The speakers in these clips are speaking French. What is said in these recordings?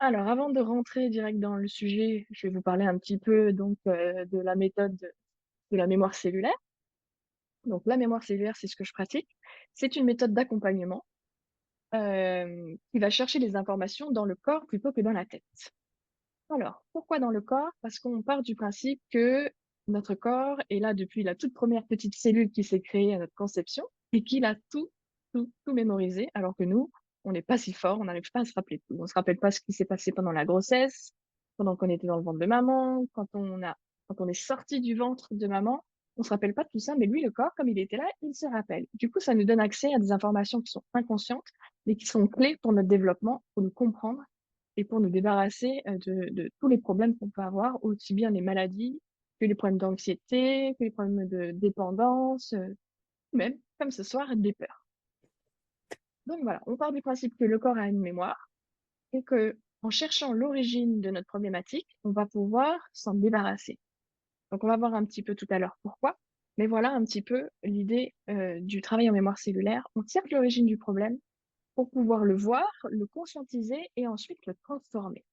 Alors, avant de rentrer direct dans le sujet, je vais vous parler un petit peu donc de la méthode de la mémoire cellulaire. Donc, la mémoire cellulaire, c'est ce que je pratique. C'est une méthode d'accompagnement qui va chercher les informations dans le corps plutôt que dans la tête. Alors, pourquoi dans le corps? Parce qu'on part du principe que notre corps est là depuis la toute première petite cellule qui s'est créée à notre conception et qu'il a tout mémorisé, alors que nous, on n'est pas si fort, on n'arrive pas à se rappeler tout. On se rappelle pas ce qui s'est passé pendant la grossesse, pendant qu'on était dans le ventre de maman, quand on est sorti du ventre de maman. On se rappelle pas de tout ça, mais lui, le corps, comme il était là, il se rappelle. Du coup, ça nous donne accès à des informations qui sont inconscientes, mais qui sont clés pour notre développement, pour nous comprendre et pour nous débarrasser de tous les problèmes qu'on peut avoir, aussi bien les maladies que les problèmes d'anxiété, que les problèmes de dépendance, même, comme ce soir, des peurs. Donc voilà, on part du principe que le corps a une mémoire et que, en cherchant l'origine de notre problématique, on va pouvoir s'en débarrasser. Donc on va voir un petit peu tout à l'heure pourquoi, mais voilà un petit peu l'idée du travail en mémoire cellulaire. On cherche l'origine du problème pour pouvoir le voir, le conscientiser et ensuite le transformer.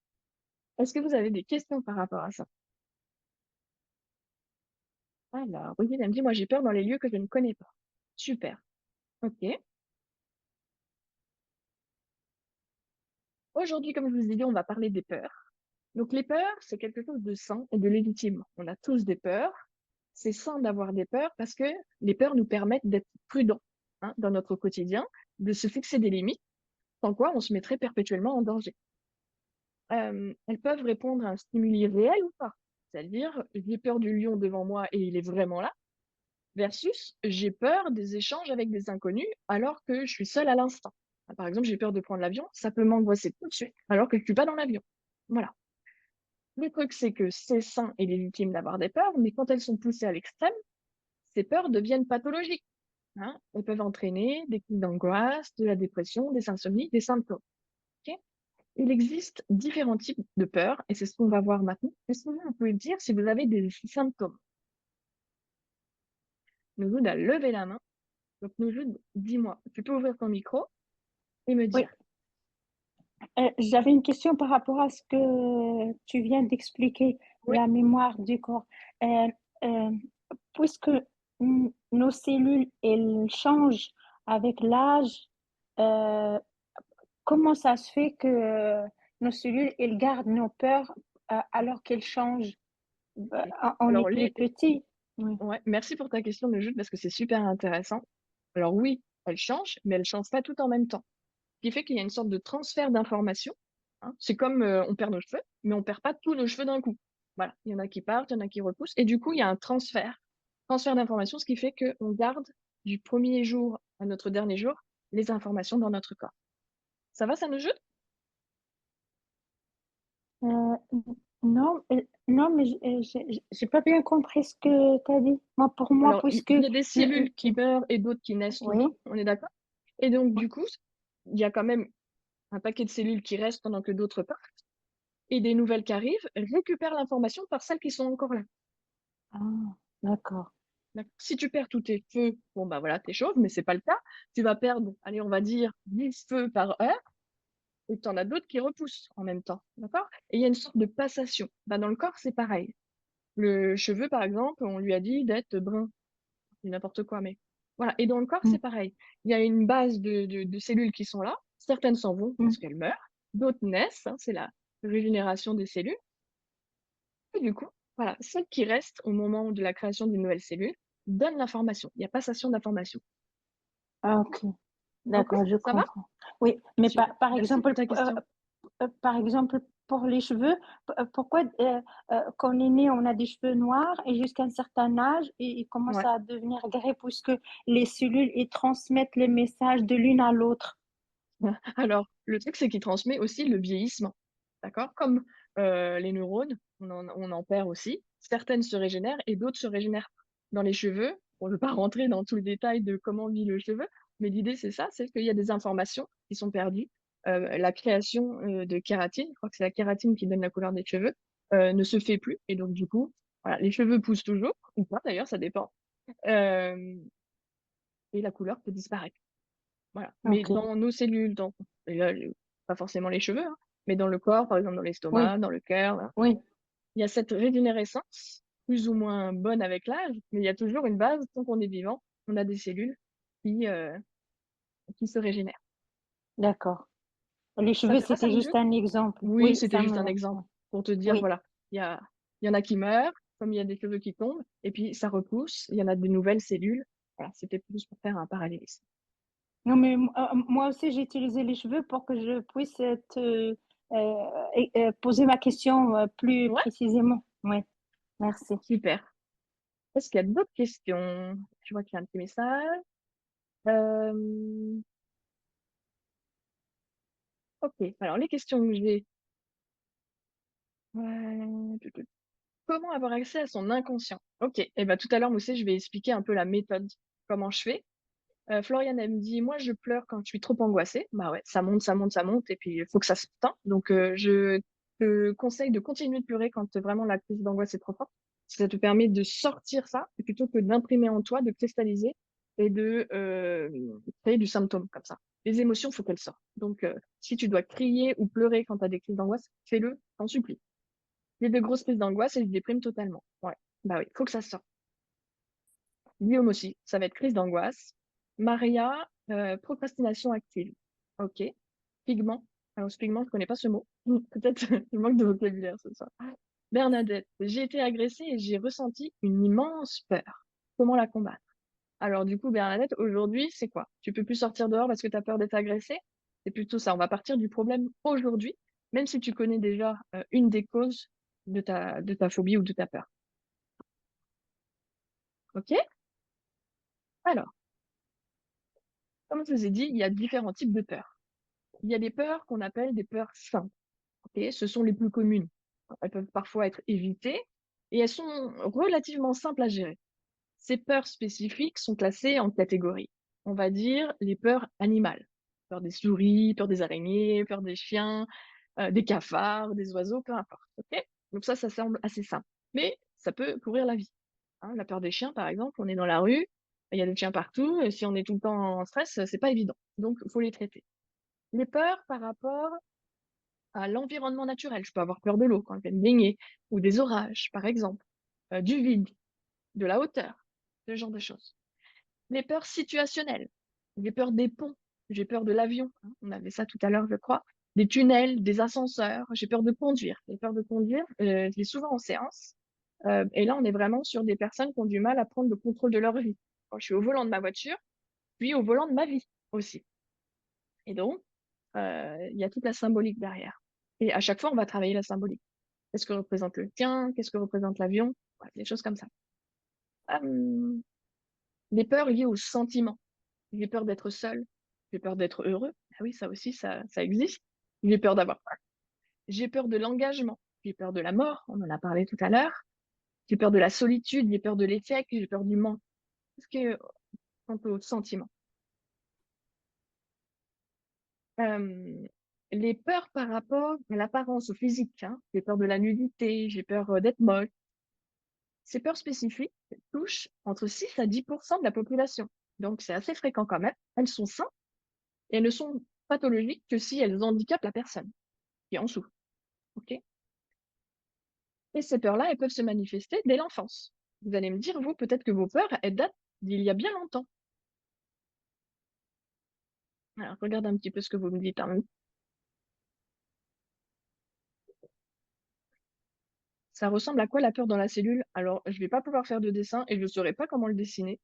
Est-ce que vous avez des questions par rapport à ça? Alors, oui, elle me dit, moi j'ai peur dans les lieux que je ne connais pas. Super. Ok. Aujourd'hui, comme je vous ai dit, on va parler des peurs. Donc les peurs, c'est quelque chose de sain et de légitime. On a tous des peurs. C'est sain d'avoir des peurs parce que les peurs nous permettent d'être prudents, hein, dans notre quotidien, de se fixer des limites, sans quoi on se mettrait perpétuellement en danger. Elles peuvent répondre à un stimuli réel ou pas. C'est-à-dire, j'ai peur du lion devant moi et il est vraiment là, versus j'ai peur des échanges avec des inconnus alors que je suis seule à l'instant. Par exemple, j'ai peur de prendre l'avion, ça peut m'angoisser tout de suite alors que je suis pas dans l'avion. Voilà. Le truc, c'est que c'est sain et légitime d'avoir des peurs, mais quand elles sont poussées à l'extrême, ces peurs deviennent pathologiques, hein. Elles peuvent entraîner des crises d'angoisse, de la dépression, des insomnies, des symptômes. Ok. Il existe différents types de peurs et c'est ce qu'on va voir maintenant. Est-ce que vous pouvez me dire si vous avez des symptômes? Noujoud a levé la main. Donc, Noujoud, dis-moi, tu peux ouvrir ton micro et me Oui, dire. j'avais une question par rapport à ce que tu viens d'expliquer, Oui, la mémoire du corps. Euh, euh, Puisque nos cellules, elles changent avec l'âge, euh, comment ça se fait que nos cellules, elles gardent nos peurs alors qu'elles changent? ok. On est Alors, plus petit. Oui. ouais, merci pour ta question, Noujoud, parce que c'est super intéressant. Alors oui, elle change, mais elle change pas tout en même temps. Ce qui fait qu'il y a une sorte de transfert d'informations, hein. C'est comme on perd nos cheveux, mais on perd pas tous nos cheveux d'un coup. Voilà, il y en a qui partent, il y en a qui repoussent, et du coup, il y a un transfert d'informations, ce qui fait qu'on garde du premier jour à notre dernier jour les informations dans notre corps. Ça va, ça nous joue? Euh, non, non, mais j'ai pas bien compris ce que tu as dit. Moi, pour moi, Alors, puisque... il y a des n- cellules qui meurent et d'autres qui naissent Oui, toujours, on est d'accord? Et donc, du coup, il y a quand même un paquet de cellules qui restent pendant que d'autres partent, et des nouvelles qui arrivent récupèrent l'information par celles qui sont encore là. ah, d'accord. D'accord. Si tu perds tous tes feux, bon bah voilà, t'es chauve, mais c'est pas le cas. Tu vas perdre, allez, on va dire 10 feux par heure, et tu en as d'autres qui repoussent en même temps. D'accord? Et il y a une sorte de passation. Bah, dans le corps, c'est pareil. Le cheveu, par exemple, on lui a dit d'être brun. C'est n'importe quoi, mais voilà. Et dans le corps, Mm, c'est pareil. Il y a une base de cellules qui sont là. Certaines s'en vont mm. parce qu'elles meurent. D'autres naissent, hein, c'est la régénération des cellules. Et du coup, voilà, celles qui restent au moment de la création d'une nouvelle cellule donnent l'information. Il y a passation d'information. Ah, ok, Ok, d'accord, je ça va? comprends. Oui, mais Super. par Merci pour exemple, ta question. par exemple, pour les cheveux, pourquoi quand on est né, on a des cheveux noirs et jusqu'à un certain âge, ils commencent Ouais. à devenir gris puisque les cellules, ils transmettent les messages de l'une à l'autre. Alors, le truc, c'est qu'il transmet aussi le vieillissement. D'accord? Comme les neurones, on en perd aussi. Certaines se régénèrent et d'autres se régénèrent pas. Dans les cheveux, on ne veut pas rentrer dans tout le détail de comment vit le cheveu, mais l'idée, c'est ça, c'est qu'il y a des informations qui sont perdues. La création de kératine, je crois que c'est la kératine qui donne la couleur des cheveux, ne se fait plus. Et donc, du coup, voilà, les cheveux poussent toujours, ou pas d'ailleurs, ça dépend. Euh, et la couleur peut disparaître. Voilà. Mais Ok. dans nos cellules, et là, pas forcément les cheveux, hein, mais dans le corps, par exemple dans Oui, l'estomac, dans le cœur, là. oui, Il y a cette régénérescence, plus ou moins bonne avec l'âge, mais il y a toujours une base, tant qu'on est vivant, on a des cellules qui, euh, qui se régénèrent. d'accord. Les Ça cheveux, fait pas c'était sérieux? juste un exemple. Oui, Oui, c'était ça juste me un exemple pour te dire, oui. voilà, il y en a qui meurent, comme il y a des cheveux qui tombent, et puis ça repousse, il y en a des nouvelles cellules. Voilà, c'était plus pour faire un parallélisme. Non, mais moi aussi, j'ai utilisé les cheveux pour que je puisse te poser ma question plus Ouais, précisément. Oui, merci. super. Est-ce qu'il y a d'autres questions? Je vois qu'il y a un petit message. Euh, ok, alors les questions que j'ai. Comment avoir accès à son inconscient? Ok, et ben tout à l'heure, Moussé, je vais expliquer un peu la méthode, comment je fais. Floriane, elle me dit, moi, je pleure quand je suis trop angoissée. Bah ouais, ça monte, ça monte, ça monte, et puis il faut que ça sorte, hein. Donc, je te conseille de continuer de pleurer quand vraiment la crise d'angoisse est trop forte. Ça te permet de sortir ça, et plutôt que d'imprimer en toi, de cristalliser et de créer du symptôme comme ça. Les émotions, faut qu'elles sortent. Donc, si tu dois crier ou pleurer quand tu as des crises d'angoisse, fais-le, t'en supplie. J'ai de grosses crises d'angoisse et je déprime totalement. Ouais, bah oui, faut que ça sorte. Guillaume aussi, ça va être crise d'angoisse. Maria, procrastination active. Ok. Pigment. Alors, ce pigment, je connais pas ce mot. Peut-être je manque de vocabulaire ce soir. Bernadette, j'ai été agressée et j'ai ressenti une immense peur. Comment la combattre? Alors, du coup, Bernadette, aujourd'hui, c'est quoi? Tu peux plus sortir dehors parce que tu as peur d'être agressée? C'est plutôt ça. On va partir du problème aujourd'hui, même si tu connais déjà une des causes de ta phobie ou de ta peur. Ok? Alors, comme je vous ai dit, il y a différents types de peurs. Il y a des peurs qu'on appelle des peurs simples. Ok, ce sont les plus communes. Elles peuvent parfois être évitées et elles sont relativement simples à gérer. Ces peurs spécifiques sont classées en catégories. On va dire les peurs animales. Peur des souris, peur des araignées, peur des chiens, des cafards, des oiseaux, peu importe. Ok, donc ça semble assez simple. Mais ça peut courir la vie. Hein, la peur des chiens, par exemple, on est dans la rue, il y a des chiens partout, et si on est tout le temps en stress, c'est pas évident. Donc, il faut les traiter. Les peurs par rapport à l'environnement naturel. Je peux avoir peur de l'eau quand je vais me baigner, ou des orages, par exemple, du vide, de la hauteur, ce genre de choses. Les peurs situationnelles. J'ai peur des ponts, j'ai peur de l'avion, hein, on avait ça tout à l'heure, je crois, des tunnels, des ascenseurs, j'ai peur de conduire. J'ai peur de conduire, je l'ai souvent en séance. Et là, on est vraiment sur des personnes qui ont du mal à prendre le contrôle de leur vie. Quand je suis au volant de ma voiture, puis au volant de ma vie aussi. Et donc, il y a toute la symbolique derrière. Et à chaque fois, on va travailler la symbolique. Qu'est-ce que représente le tien? Qu'est-ce que représente l'avion? Ouais, des choses comme ça. Euh, des peurs liées aux sentiments. J'ai peur d'être seul. J'ai peur d'être heureux. Ah oui, ça aussi, ça existe. J'ai peur d'avoir peur. J'ai peur de l'engagement. J'ai peur de la mort. On en a parlé tout à l'heure. J'ai peur de la solitude. J'ai peur de l'échec. J'ai peur du manque. Qu'est-ce que, quant aux sentiments. Euh, les peurs par rapport à l'apparence, au physique, hein. J'ai peur de la nudité. J'ai peur d'être moche. Ces peurs spécifiques touchent entre 6 à 10% de la population. Donc, c'est assez fréquent quand même. Elles sont simples et elles ne sont pathologiques que si elles handicapent la personne qui en souffre. Ok. Et ces peurs-là, elles peuvent se manifester dès l'enfance. Vous allez me dire, vous, peut-être que vos peurs, elles datent d'il y a bien longtemps. Alors, regarde un petit peu ce que vous me dites, hein. Ça ressemble à quoi la peur dans la cellule? Alors, je vais pas pouvoir faire de dessin et je ne saurais pas comment le dessiner.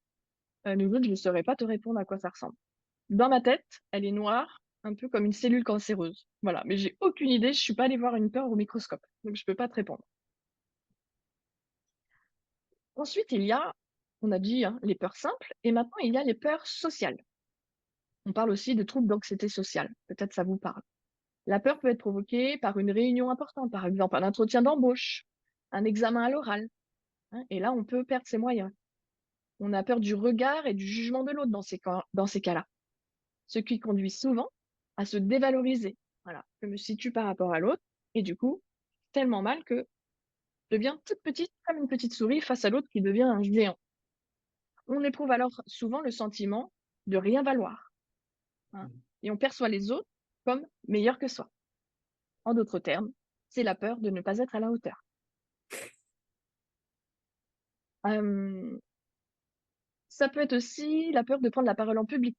Nous autres, je ne saurais pas te répondre à quoi ça ressemble. Dans ma tête, elle est noire, un peu comme une cellule cancéreuse. Voilà, mais j'ai aucune idée, je suis pas allée voir une peur au microscope, donc je peux pas te répondre. Ensuite, il y a, on a dit, hein, les peurs simples, et maintenant il y a les peurs sociales. On parle aussi de troubles d'anxiété sociale. Peut-être ça vous parle. La peur peut être provoquée par une réunion importante, par exemple un entretien d'embauche, un examen à l'oral, hein, et là on peut perdre ses moyens. On a peur du regard et du jugement de l'autre dans ces cas-là, ce qui conduit souvent à se dévaloriser. Voilà, je me situe par rapport à l'autre, et du coup, tellement mal que je deviens toute petite comme une petite souris face à l'autre qui devient un géant. On éprouve alors souvent le sentiment de rien valoir, hein, et on perçoit les autres comme meilleurs que soi. En d'autres termes, c'est la peur de ne pas être à la hauteur. Euh, Ça peut être aussi la peur de prendre la parole en public,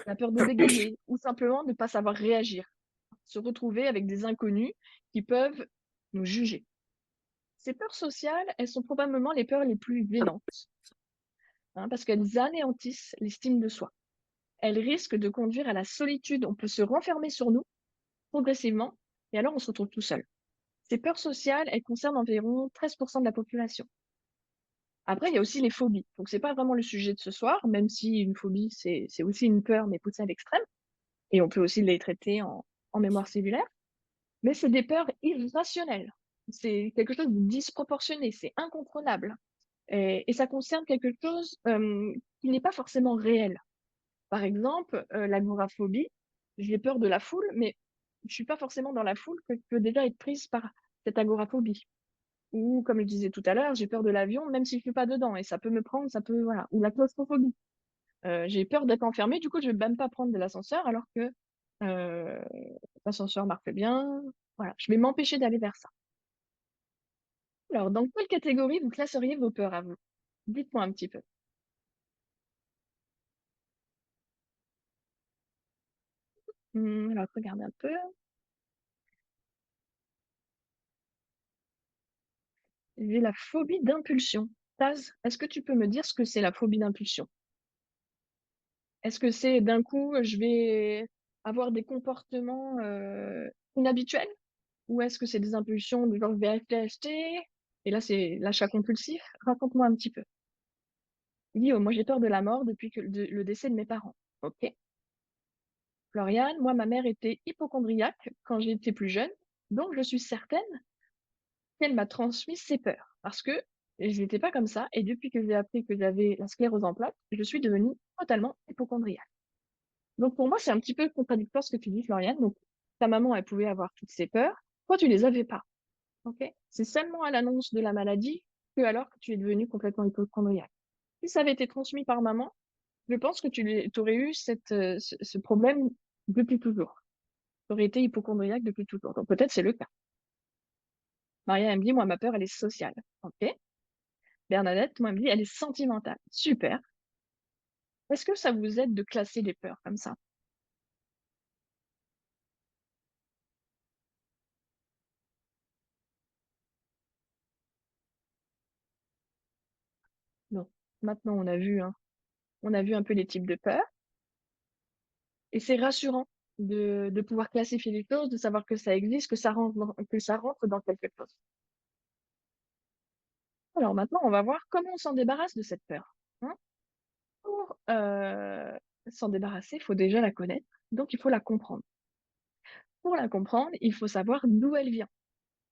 la peur de bégayer ou simplement de ne pas savoir réagir, se retrouver avec des inconnus qui peuvent nous juger. Ces peurs sociales, elles sont probablement les peurs les plus gênantes, hein, parce qu'elles anéantissent l'estime de soi. Elles risquent de conduire à la solitude. On peut se renfermer sur nous progressivement et alors on se retrouve tout seul. Ces peurs sociales, elles concernent environ 13% de la population. Après, il y a aussi les phobies. Donc, c'est pas vraiment le sujet de ce soir, même si une phobie, c'est aussi une peur, mais poussée à l'extrême. Et on peut aussi les traiter en mémoire cellulaire. Mais c'est des peurs irrationnelles. C'est quelque chose de disproportionné, c'est incontrôlable. Et ça concerne quelque chose qui n'est pas forcément réel. Par exemple, l'agoraphobie, j'ai peur de la foule, mais je suis pas forcément dans la foule que je peux déjà être prise par cette agoraphobie. Ou, comme je disais tout à l'heure, j'ai peur de l'avion, même si je suis pas dedans, et ça peut me prendre, ça peut, voilà. Ou la claustrophobie. J'ai peur d'être enfermée, du coup, je vais même pas prendre de l'ascenseur, alors que euh, l'ascenseur marche bien. Voilà, je vais m'empêcher d'aller vers ça. Alors, dans quelle catégorie vous classeriez vos peurs à vous? Dites-moi un petit peu. Alors, regardez un peu. J'ai la phobie d'impulsion. Taz, est-ce que tu peux me dire ce que c'est la phobie d'impulsion? Est-ce que c'est d'un coup, je vais avoir des comportements inhabituels? Ou est-ce que c'est des impulsions du genre je vais acheter? Et là, c'est l'achat compulsif. Raconte-moi un petit peu. Guillaume, moi j'ai peur de la mort depuis que le décès de mes parents. Ok. Floriane, moi ma mère était hypochondriaque quand j'étais plus jeune, donc je suis certaine qu'elle m'a transmis ses peurs. Parce que je n'étais pas comme ça, et depuis que j'ai appris que j'avais la sclérose en plaques, je suis devenue totalement hypochondriaque. Donc pour moi, c'est un petit peu contradictoire ce que tu dis, Floriane. Donc ta maman, elle pouvait avoir toutes ses peurs, toi tu les avais pas. Ok? C'est seulement à l'annonce de la maladie que alors que tu es devenue complètement hypochondriaque. Si ça avait été transmis par maman, je pense que tu aurais eu ce problème depuis toujours. Tu aurais été hypochondriaque depuis toujours. Donc peut-être c'est le cas. Maria, elle me dit, moi, ma peur, elle est sociale. Ok. Bernadette, moi, elle me dit, elle est sentimentale. Super. Est-ce que ça vous aide de classer les peurs comme ça? Non. Maintenant, on a vu un peu les types de peurs. Et c'est rassurant de pouvoir classifier les choses, de savoir que ça existe, que ça rentre dans quelque chose. Alors maintenant, on va voir comment on s'en débarrasse de cette peur. Hein. Pour s'en débarrasser, il faut déjà la connaître, donc il faut la comprendre. Pour la comprendre, il faut savoir d'où elle vient.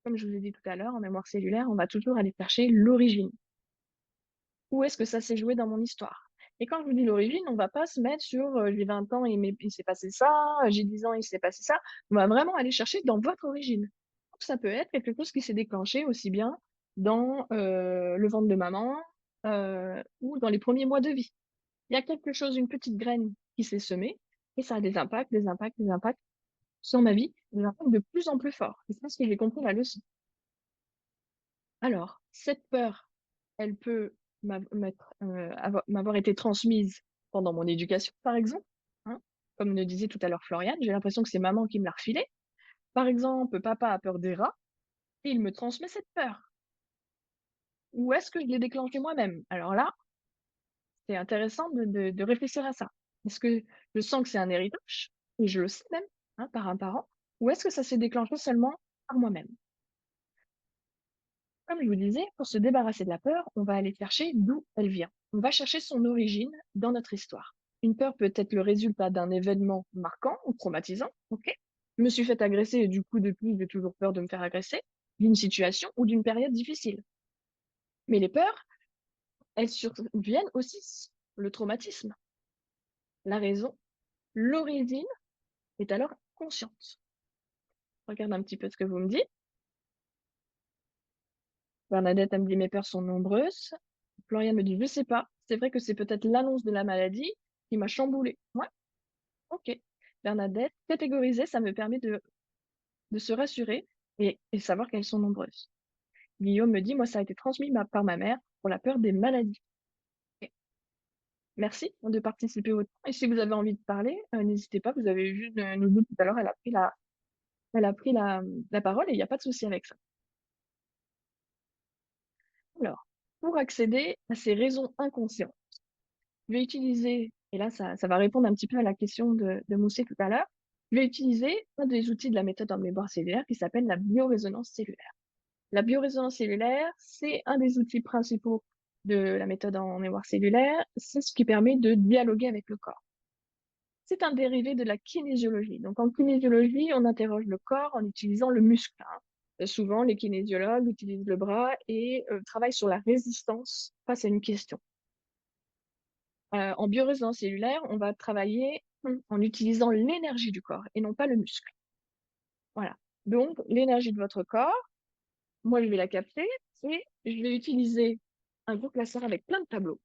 Comme je vous ai dit tout à l'heure, en mémoire cellulaire, on va toujours aller chercher l'origine. Où est-ce que ça s'est joué dans mon histoire? Et quand je vous dis l'origine, on va pas se mettre sur j'ai 20 ans et il s'est passé ça, j'ai 10 ans et il s'est passé ça. On va vraiment aller chercher dans votre origine. Donc, ça peut être quelque chose qui s'est déclenché aussi bien dans le ventre de maman ou dans les premiers mois de vie. Il y a quelque chose, une petite graine qui s'est semée et ça a des impacts, des impacts, des impacts sur ma vie, des impacts de plus en plus forts. Et c'est ce que j'ai compris la leçon. Alors, cette peur, elle peut m'avoir été transmise pendant mon éducation, par exemple. Hein. Comme le disait tout à l'heure Floriane, j'ai l'impression que c'est maman qui me l'a refilé. Par exemple, papa a peur des rats et il me transmet cette peur. Ou est-ce que je l'ai déclenché moi-même? Alors là, c'est intéressant de réfléchir à ça. Est-ce que je sens que c'est un héritage, et je le sais même, hein, par un parent, ou est-ce que ça s'est déclenché seulement par moi-même? Comme je vous disais, pour se débarrasser de la peur, on va aller chercher d'où elle vient. On va chercher son origine dans notre histoire. Une peur peut être le résultat d'un événement marquant ou traumatisant. Ok. Je me suis fait agresser et du coup, depuis, j'ai toujours peur de me faire agresser, d'une situation ou d'une période difficile. Mais les peurs, elles surviennent aussi le traumatisme. La raison, l'origine est alors consciente. Regarde un petit peu ce que vous me dites. Bernadette, elle me dit mes peurs sont nombreuses. Florian me dit je sais pas. C'est vrai que c'est peut-être l'annonce de la maladie qui m'a chamboulée. Ouais, ok. Bernadette, catégoriser, ça me permet de de se rassurer et savoir qu'elles sont nombreuses. Guillaume me dit, moi, ça a été transmis par ma mère pour la peur des maladies. Et merci de participer autant. Et si vous avez envie de parler, n'hésitez pas. Vous avez vu Nounou tout à l'heure, elle a pris la parole et il n'y a pas de souci avec ça. Alors, pour accéder à ces raisons inconscientes, je vais utiliser, et là, ça va répondre un petit peu à la question de Moussé tout à l'heure, je vais utiliser un des outils de la méthode en mémoire cellulaire qui s'appelle la biorésonance cellulaire. La biorésonance cellulaire, c'est un des outils principaux de la méthode en mémoire cellulaire. C'est ce qui permet de dialoguer avec le corps. C'est un dérivé de la kinésiologie. Donc, en kinésiologie, on interroge le corps en utilisant le muscle, hein. Souvent, les kinésiologues utilisent le bras et travaillent sur la résistance face à une question. En biorésonance cellulaire, on va travailler en utilisant l'énergie du corps et non pas le muscle. Voilà. Donc, l'énergie de votre corps, moi, je vais la capter et je vais utiliser un gros classeur avec plein de tableaux.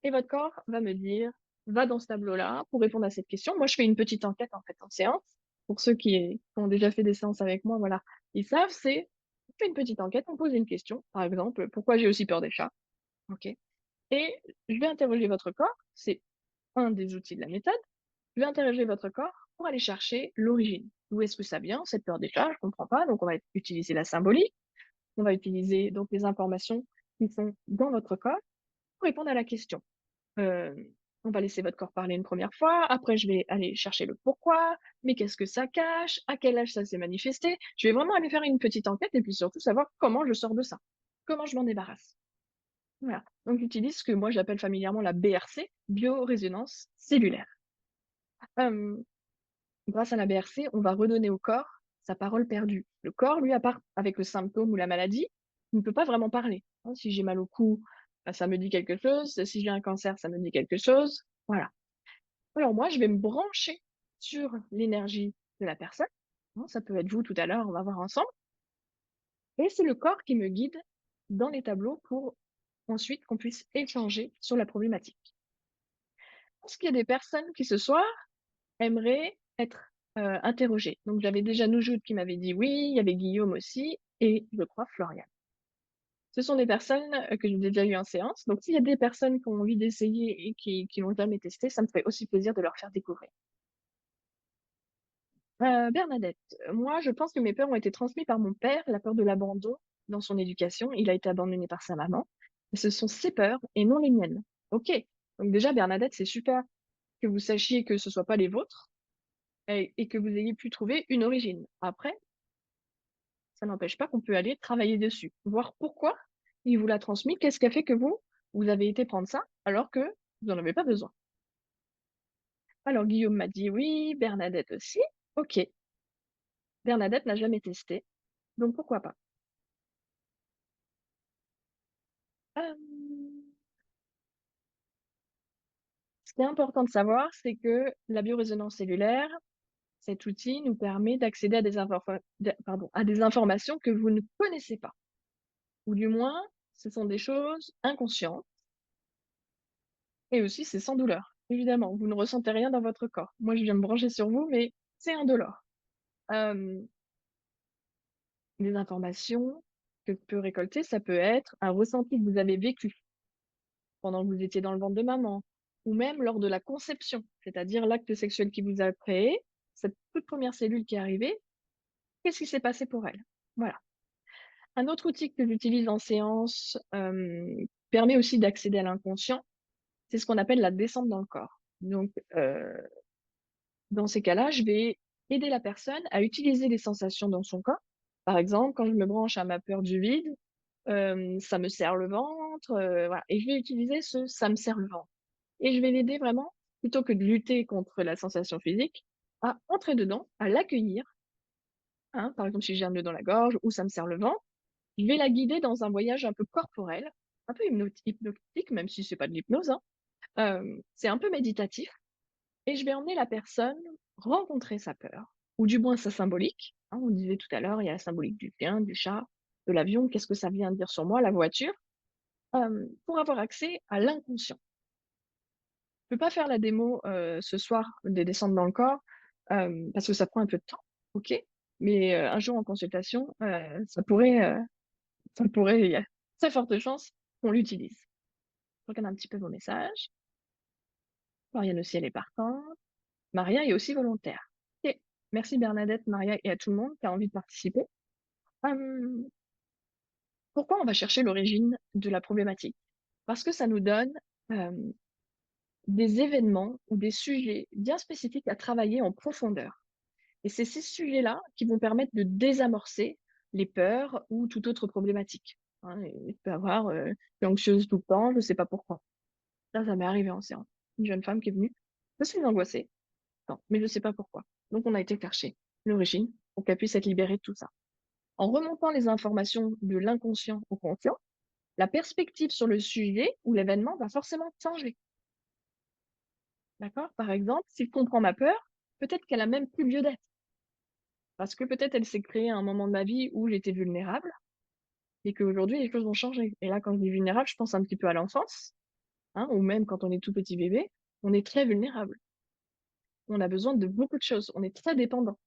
Et votre corps va me dire, va dans ce tableau-là pour répondre à cette question. Moi, je fais une petite enquête en fait en séance. Pour ceux qui ont déjà fait des séances avec moi, voilà, ils savent, on fait une petite enquête, on pose une question. Par exemple, pourquoi j'ai aussi peur des chats? OK. Et je vais interroger votre corps. C'est un des outils de la méthode. Je vais interroger votre corps pour aller chercher l'origine. D'où est-ce que ça vient, cette peur des chats? Je comprends pas. Donc, on va utiliser la symbolique. On va utiliser donc les informations qui sont dans votre corps pour répondre à la question. Euh, on va laisser votre corps parler une première fois. Après, je vais aller chercher le pourquoi, mais qu'est-ce que ça cache, à quel âge ça s'est manifesté. Je vais vraiment aller faire une petite enquête et puis surtout savoir comment je sors de ça, comment je m'en débarrasse. Voilà. Donc, j'utilise ce que moi j'appelle familièrement la BRC, biorésonance cellulaire. Euh, Grâce à la BRC, on va redonner au corps sa parole perdue. Le corps, lui, à part avec le symptôme ou la maladie, il ne peut pas vraiment parler. Hein, si j'ai mal au cou, bah, ça me dit quelque chose. Si j'ai un cancer, ça me dit quelque chose. Voilà. Alors moi, je vais me brancher sur l'énergie de la personne. Hein, ça peut être vous tout à l'heure, on va voir ensemble. Et c'est le corps qui me guide dans les tableaux pour ensuite qu'on puisse échanger sur la problématique. Est-ce qu'il y a des personnes qui ce soir aimeraient être interrogées? Donc j'avais déjà Noujoud qui m'avait dit oui, il y avait Guillaume aussi, et je crois Florian. Ce sont des personnes que j'ai déjà eues en séance. Donc s'il y a des personnes qui ont envie d'essayer et qui l'ont jamais testé, ça me fait aussi plaisir de leur faire découvrir. Bernadette, moi je pense que mes peurs ont été transmises par mon père, la peur de l'abandon dans son éducation. Il a été abandonné par sa maman. Et ce sont ses peurs et non les miennes. Ok. Donc déjà Bernadette, c'est super que vous sachiez que ce soit pas les vôtres et que vous ayez pu trouver une origine. Après, ça n'empêche pas qu'on peut aller travailler dessus, voir pourquoi il vous l'a transmis, qu'est-ce qui a fait que vous avez été prendre ça alors que vous n'en avez pas besoin. Alors Guillaume m'a dit oui, Bernadette aussi. Ok. Bernadette n'a jamais testé, donc pourquoi pas. Euh, Ce qui est important de savoir, c'est que la biorésonance cellulaire, cet outil nous permet d'accéder à à des informations que vous ne connaissez pas. Ou du moins, ce sont des choses inconscientes. Et aussi, c'est sans douleur. Évidemment, vous ne ressentez rien dans votre corps. Moi, je viens me brancher sur vous, mais c'est indolore. Euh, les informations que peut récolter, ça peut être un ressenti que vous avez vécu pendant que vous étiez dans le ventre de maman, ou même lors de la conception, c'est-à-dire l'acte sexuel qui vous a créé, cette toute première cellule qui est arrivée, qu'est-ce qui s'est passé pour elle? Voilà. Un autre outil que j'utilise en séance permet aussi d'accéder à l'inconscient, c'est ce qu'on appelle la descente dans le corps. Donc, dans ces cas-là, je vais aider la personne à utiliser les sensations dans son corps. Par exemple, quand je me branche à ma peur du vide, ça me serre le ventre, voilà. Et je vais utiliser ça me serre le ventre. Et je vais l'aider vraiment, plutôt que de lutter contre la sensation physique, à entrer dedans, à l'accueillir. Hein. Par exemple, si j'ai un nœud dans la gorge ou ça me serre le ventre, je vais la guider dans un voyage un peu corporel, un peu hypnotique, même si c'est pas de l'hypnose, hein. C'est un peu méditatif. Et je vais emmener la personne rencontrer sa peur, ou du moins sa symbolique. Hein, on disait tout à l'heure, il y a la symbolique du chien, du chat, de l'avion, qu'est-ce que ça vient dire sur moi, la voiture, pour avoir accès à l'inconscient. Je peux pas faire la démo ce soir des descentes dans le corps, parce que ça prend un peu de temps, ok? mais un jour en consultation, il y a très forte chance qu'on l'utilise. Je regarde un petit peu vos messages. Marianne aussi, elle est partante. Maria est aussi volontaire. Ok. Merci Bernadette, Maria et à tout le monde qui a envie de participer. Hum, Pourquoi on va chercher l'origine de la problématique? Parce que ça nous donne euh, des événements ou des sujets bien spécifiques à travailler en profondeur. Et c'est ces sujets-là qui vont permettre de désamorcer les peurs ou toute autre problématique. Hein, il peut y avoir, je suis anxieuse tout le temps, je ne sais pas pourquoi. Ça m'est arrivé en séance. Une jeune femme qui est venue, je suis angoissée, non, mais je ne sais pas pourquoi. Donc on a été chercher l'origine pour qu'elle puisse être libérée de tout ça. En remontant les informations de l'inconscient au conscient, la perspective sur le sujet ou l'événement va forcément changer. D'accord? Par exemple, si je comprends ma peur, peut-être qu'elle a même plus lieu d'être. Parce que peut-être elle s'est créée à un moment de ma vie où j'étais vulnérable et qu'aujourd'hui les choses ont changé. Et là, quand je dis vulnérable, je pense un petit peu à l'enfance, hein, ou même quand on est tout petit bébé, on est très vulnérable. On a besoin de beaucoup de choses. On est très dépendant.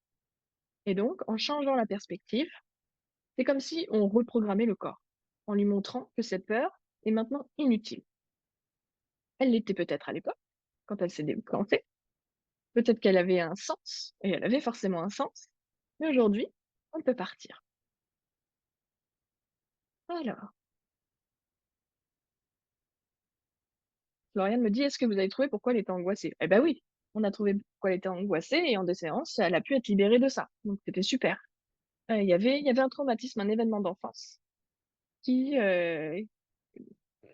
Et donc, en changeant la perspective, c'est comme si on reprogrammait le corps, en lui montrant que cette peur est maintenant inutile. Elle l'était peut-être à l'époque, quand elle s'est déclenchée. Peut-être qu'elle avait un sens, et elle avait forcément un sens. Mais aujourd'hui, on peut partir. Alors, Floriane me dit, est-ce que vous avez trouvé pourquoi elle était angoissée? Eh ben oui, on a trouvé pourquoi elle était angoissée, et en deux séances, elle a pu être libérée de ça. Donc c'était super. Il y avait un traumatisme, un événement d'enfance qui,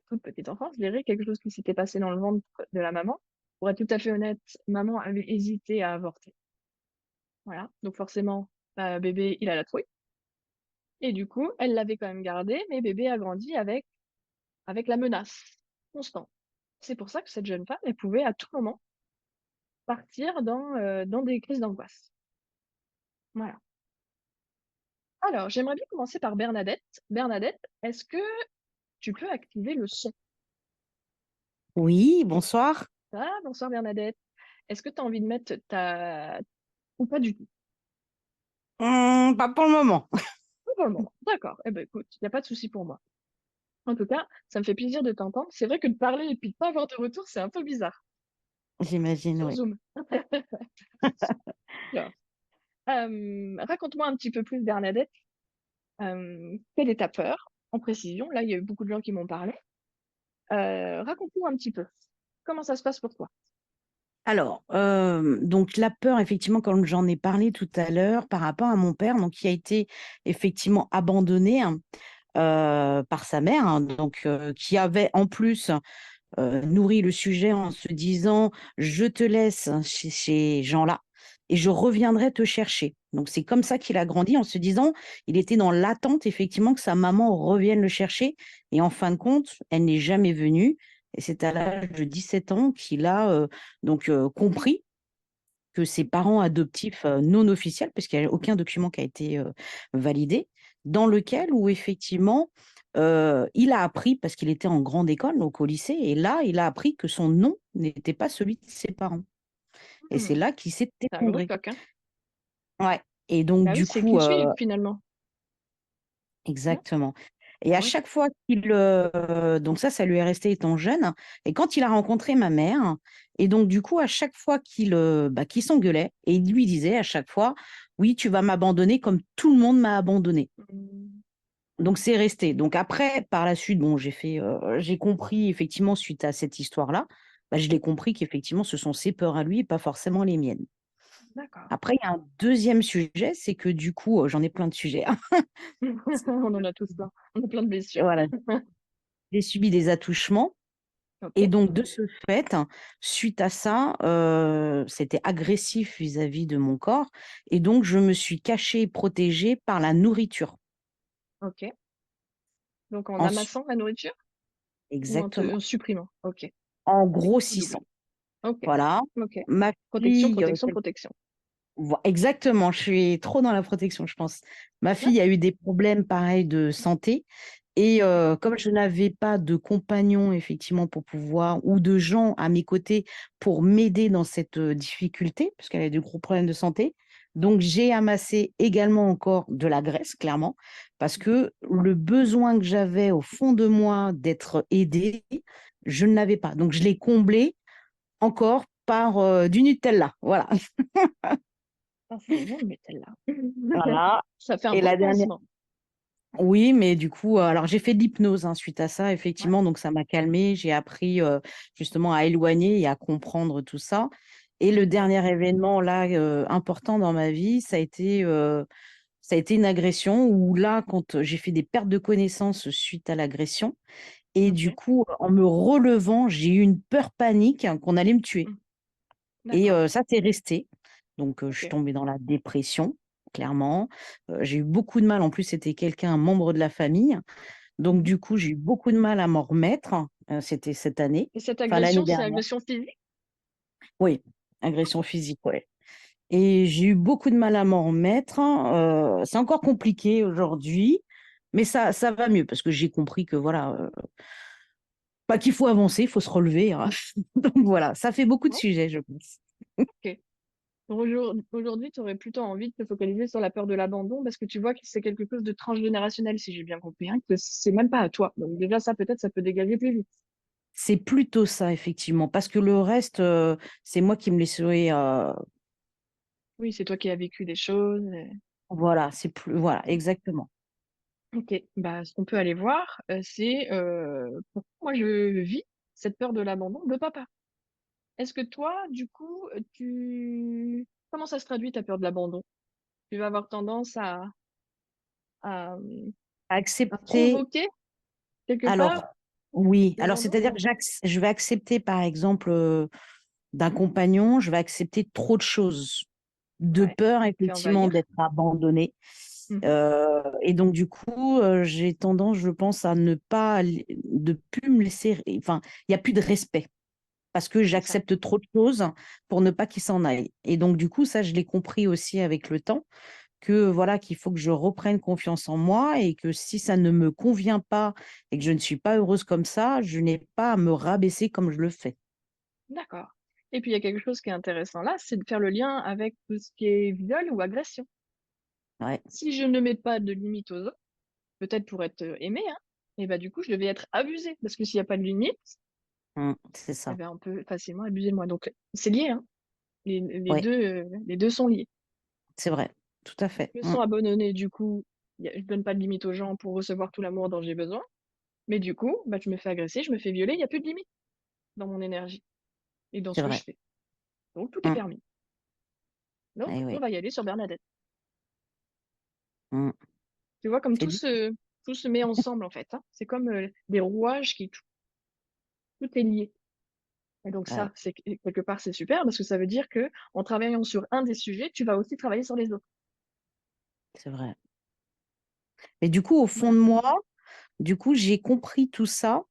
toute petite enfance, je dirais, quelque chose qui s'était passé dans le ventre de la maman. Pour être tout à fait honnête, maman avait hésité à avorter. Voilà. Donc forcément, bébé, il a la trouille. Et du coup, elle l'avait quand même gardé, mais bébé a grandi avec la menace constante. C'est pour ça que cette jeune femme, elle pouvait à tout moment partir dans des crises d'angoisse. Voilà. Alors, j'aimerais bien commencer par Bernadette. Bernadette, est-ce que tu peux activer le son? Oui, bonsoir. Ah, bonsoir Bernadette. Est-ce que tu as envie de mettre ta... ou pas du tout? Pas pour le moment. Pas pour le moment. D'accord. Eh ben écoute, il n'y a pas de souci pour moi. En tout cas, ça me fait plaisir de t'entendre. C'est vrai que de parler et puis de pas avoir de retour, c'est un peu bizarre. J'imagine, Sur oui. Zoom. Alors, raconte-moi un petit peu plus, Bernadette. Quelle est ta peur? En précision, là, il y a eu beaucoup de gens qui m'ont parlé. Raconte-nous un petit peu. Comment ça se passe pour toi? Alors, donc la peur, effectivement, comme j'en ai parlé tout à l'heure, par rapport à mon père, donc qui a été effectivement abandonné hein, par sa mère, hein, donc qui avait en plus nourri le sujet en se disant je te laisse chez ces gens-là et je reviendrai te chercher. Donc c'est comme ça qu'il a grandi en se disant il était dans l'attente effectivement que sa maman revienne le chercher et en fin de compte elle n'est jamais venue et c'est à l'âge de 17 ans qu'il a compris que ses parents adoptifs non officiels, parce qu'il n'y a aucun document qui a été validé, dans lequel où effectivement il a appris, parce qu'il était en grande école, donc au lycée, et là, il a appris que son nom n'était pas celui de ses parents. Et c'est Hmm, là qu'il s'est c'est un gros effondré. choc, hein? Ouais. Et donc, Bah oui, du c'est coup, cliché, finalement. Hein. exactement. Et Ah à ouais. chaque fois donc ça lui est resté étant jeune. Et quand il a rencontré ma mère, et donc du coup, à chaque fois qu'il s'engueulait, et il lui disait à chaque fois, oui, tu vas m'abandonner comme tout le monde m'a abandonné. Hmm. Donc c'est resté. Donc après, par la suite, bon, j'ai compris effectivement suite à cette histoire-là, je l'ai compris qu'effectivement, ce sont ses peurs à lui et pas forcément les miennes. D'accord. Après, il y a un deuxième sujet, c'est que du coup, j'en ai plein de sujets, hein. On en a tous plein. On a plein de blessures. Voilà, j'ai subi des attouchements. Et Ok. donc, de ce fait, suite à ça, c'était agressif vis-à-vis de mon corps. Et donc, je me suis cachée et protégée par la nourriture. Ok. Donc en Ensuite, amassant la nourriture ou en exactement. supprimant? Ok. En Technique grossissant. double. Ok. Voilà. Ok. Ma Protection, fille, protection, protection. exactement, je suis trop dans la protection, je pense. Ma Ouais. fille a eu des problèmes pareils de santé. Et Ok. comme je n'avais pas de compagnon, effectivement, pour pouvoir, ou de gens à mes côtés pour m'aider dans cette difficulté, parce qu'elle a de gros problèmes de santé, Donc, j'ai amassé également encore de la graisse, clairement, parce que le besoin que j'avais au fond de moi d'être aidée, je ne l'avais pas. Donc, je l'ai comblé encore par du Nutella. Voilà. Ah, c'est bon, mais celle-là. Voilà. Ça fait un Et bon la dernière. pansement. Oui, mais du coup, alors j'ai fait de l'hypnose suite à ça, Ouais. effectivement, donc ça m'a calmée. J'ai appris justement à éloigner et à comprendre tout ça. Et le Super. dernier événement là important dans ma vie, ça a été une agression où là, quand j'ai fait des pertes de connaissances suite à l'agression, et du Ok. coup, en me relevant, j'ai eu une peur panique qu'on allait me tuer. Mm. Et D'accord. ça, c'est resté. Donc, je suis Ok. tombée dans la dépression, clairement. J'ai eu beaucoup de mal. En plus, c'était quelqu'un, un membre de la famille. Donc, Mhm. du coup, j'ai eu beaucoup de mal à m'en remettre. C'était cette année, Et cette enfin l'année agression, c'est dernière. agression physique? Oui, agression physique, ouais. Et j'ai eu beaucoup de mal à m'en remettre. C'est encore compliqué aujourd'hui, mais ça va mieux parce que j'ai compris que voilà, pas qu'il faut avancer, il faut se relever, hein. Donc voilà, ça fait beaucoup de Non. sujets, je pense. Ok. Aujourd'hui, tu aurais plutôt envie de te focaliser sur la peur de l'abandon parce que tu vois que c'est quelque chose de transgénérationnel, si j'ai bien compris, hein, que c'est même pas à toi. Donc déjà, ça, peut-être, ça peut dégager plus vite. C'est plutôt ça, effectivement, parce que le reste, c'est moi qui me laisserai. Oui, c'est toi qui as vécu des choses. Voilà, c'est plus. Voilà, exactement. Ok, bah, ce qu'on peut aller voir, c'est pourquoi moi je vis cette peur de l'abandon de papa. Est-ce que toi, du coup, comment ça se traduit ta peur de l'abandon? Tu vas avoir tendance à, à Accepter. provoquer quelque part Alors, oui. Alors, l'abandon? c'est-à-dire que je vais accepter, par exemple, d'un compagnon, je vais accepter trop de choses, de Ouais, peur, fait effectivement, envahir. d'être abandonnée. Mhm. Et donc, du coup, j'ai tendance, je pense, à ne pas, de plus me laisser. Enfin, il n'y a plus de respect. Parce que C'est ça. j'accepte trop de choses pour ne pas qu'il s'en aille. Et donc, du coup, ça, je l'ai compris aussi avec le temps, que voilà, qu'il faut que je reprenne confiance en moi et que si ça ne me convient pas et que je ne suis pas heureuse comme ça, je n'ai pas à me rabaisser comme je le fais. D'accord. Et puis il y a quelque chose qui est intéressant là, c'est de faire le lien avec tout ce qui est viol ou agression. Ouais, Si je ne mets pas de limite aux autres, peut-être pour être aimé, hein, et bah du coup je devais être abusée parce que s'il n'y a pas de limite, c'est eh ça. ben, on peut facilement abuser de moi. Donc c'est lié, hein. Ouais, Les deux sont liés. c'est vrai. Tout à fait. Je me sens abandonnée, du coup, je donne pas de limite aux gens pour recevoir tout l'amour dont j'ai besoin. Mais du coup, bah, je me fais agresser, je me fais violer, il n'y a plus de limite dans mon énergie et dans C'est ce que je vrai. fais. Donc tout est Mm. permis. Donc Eh on oui. va y aller sur Bernadette. Mm. Tu vois, comme C'est dit. tout se met ensemble en fait, hein. C'est comme des rouages tout est lié. Et donc Ouais, ça, c'est quelque part c'est super parce que ça veut dire que en travaillant sur un des sujets, tu vas aussi travailler sur les autres. c'est vrai. Mais du coup, au fond Voilà. de moi, du coup, j'ai compris tout ça.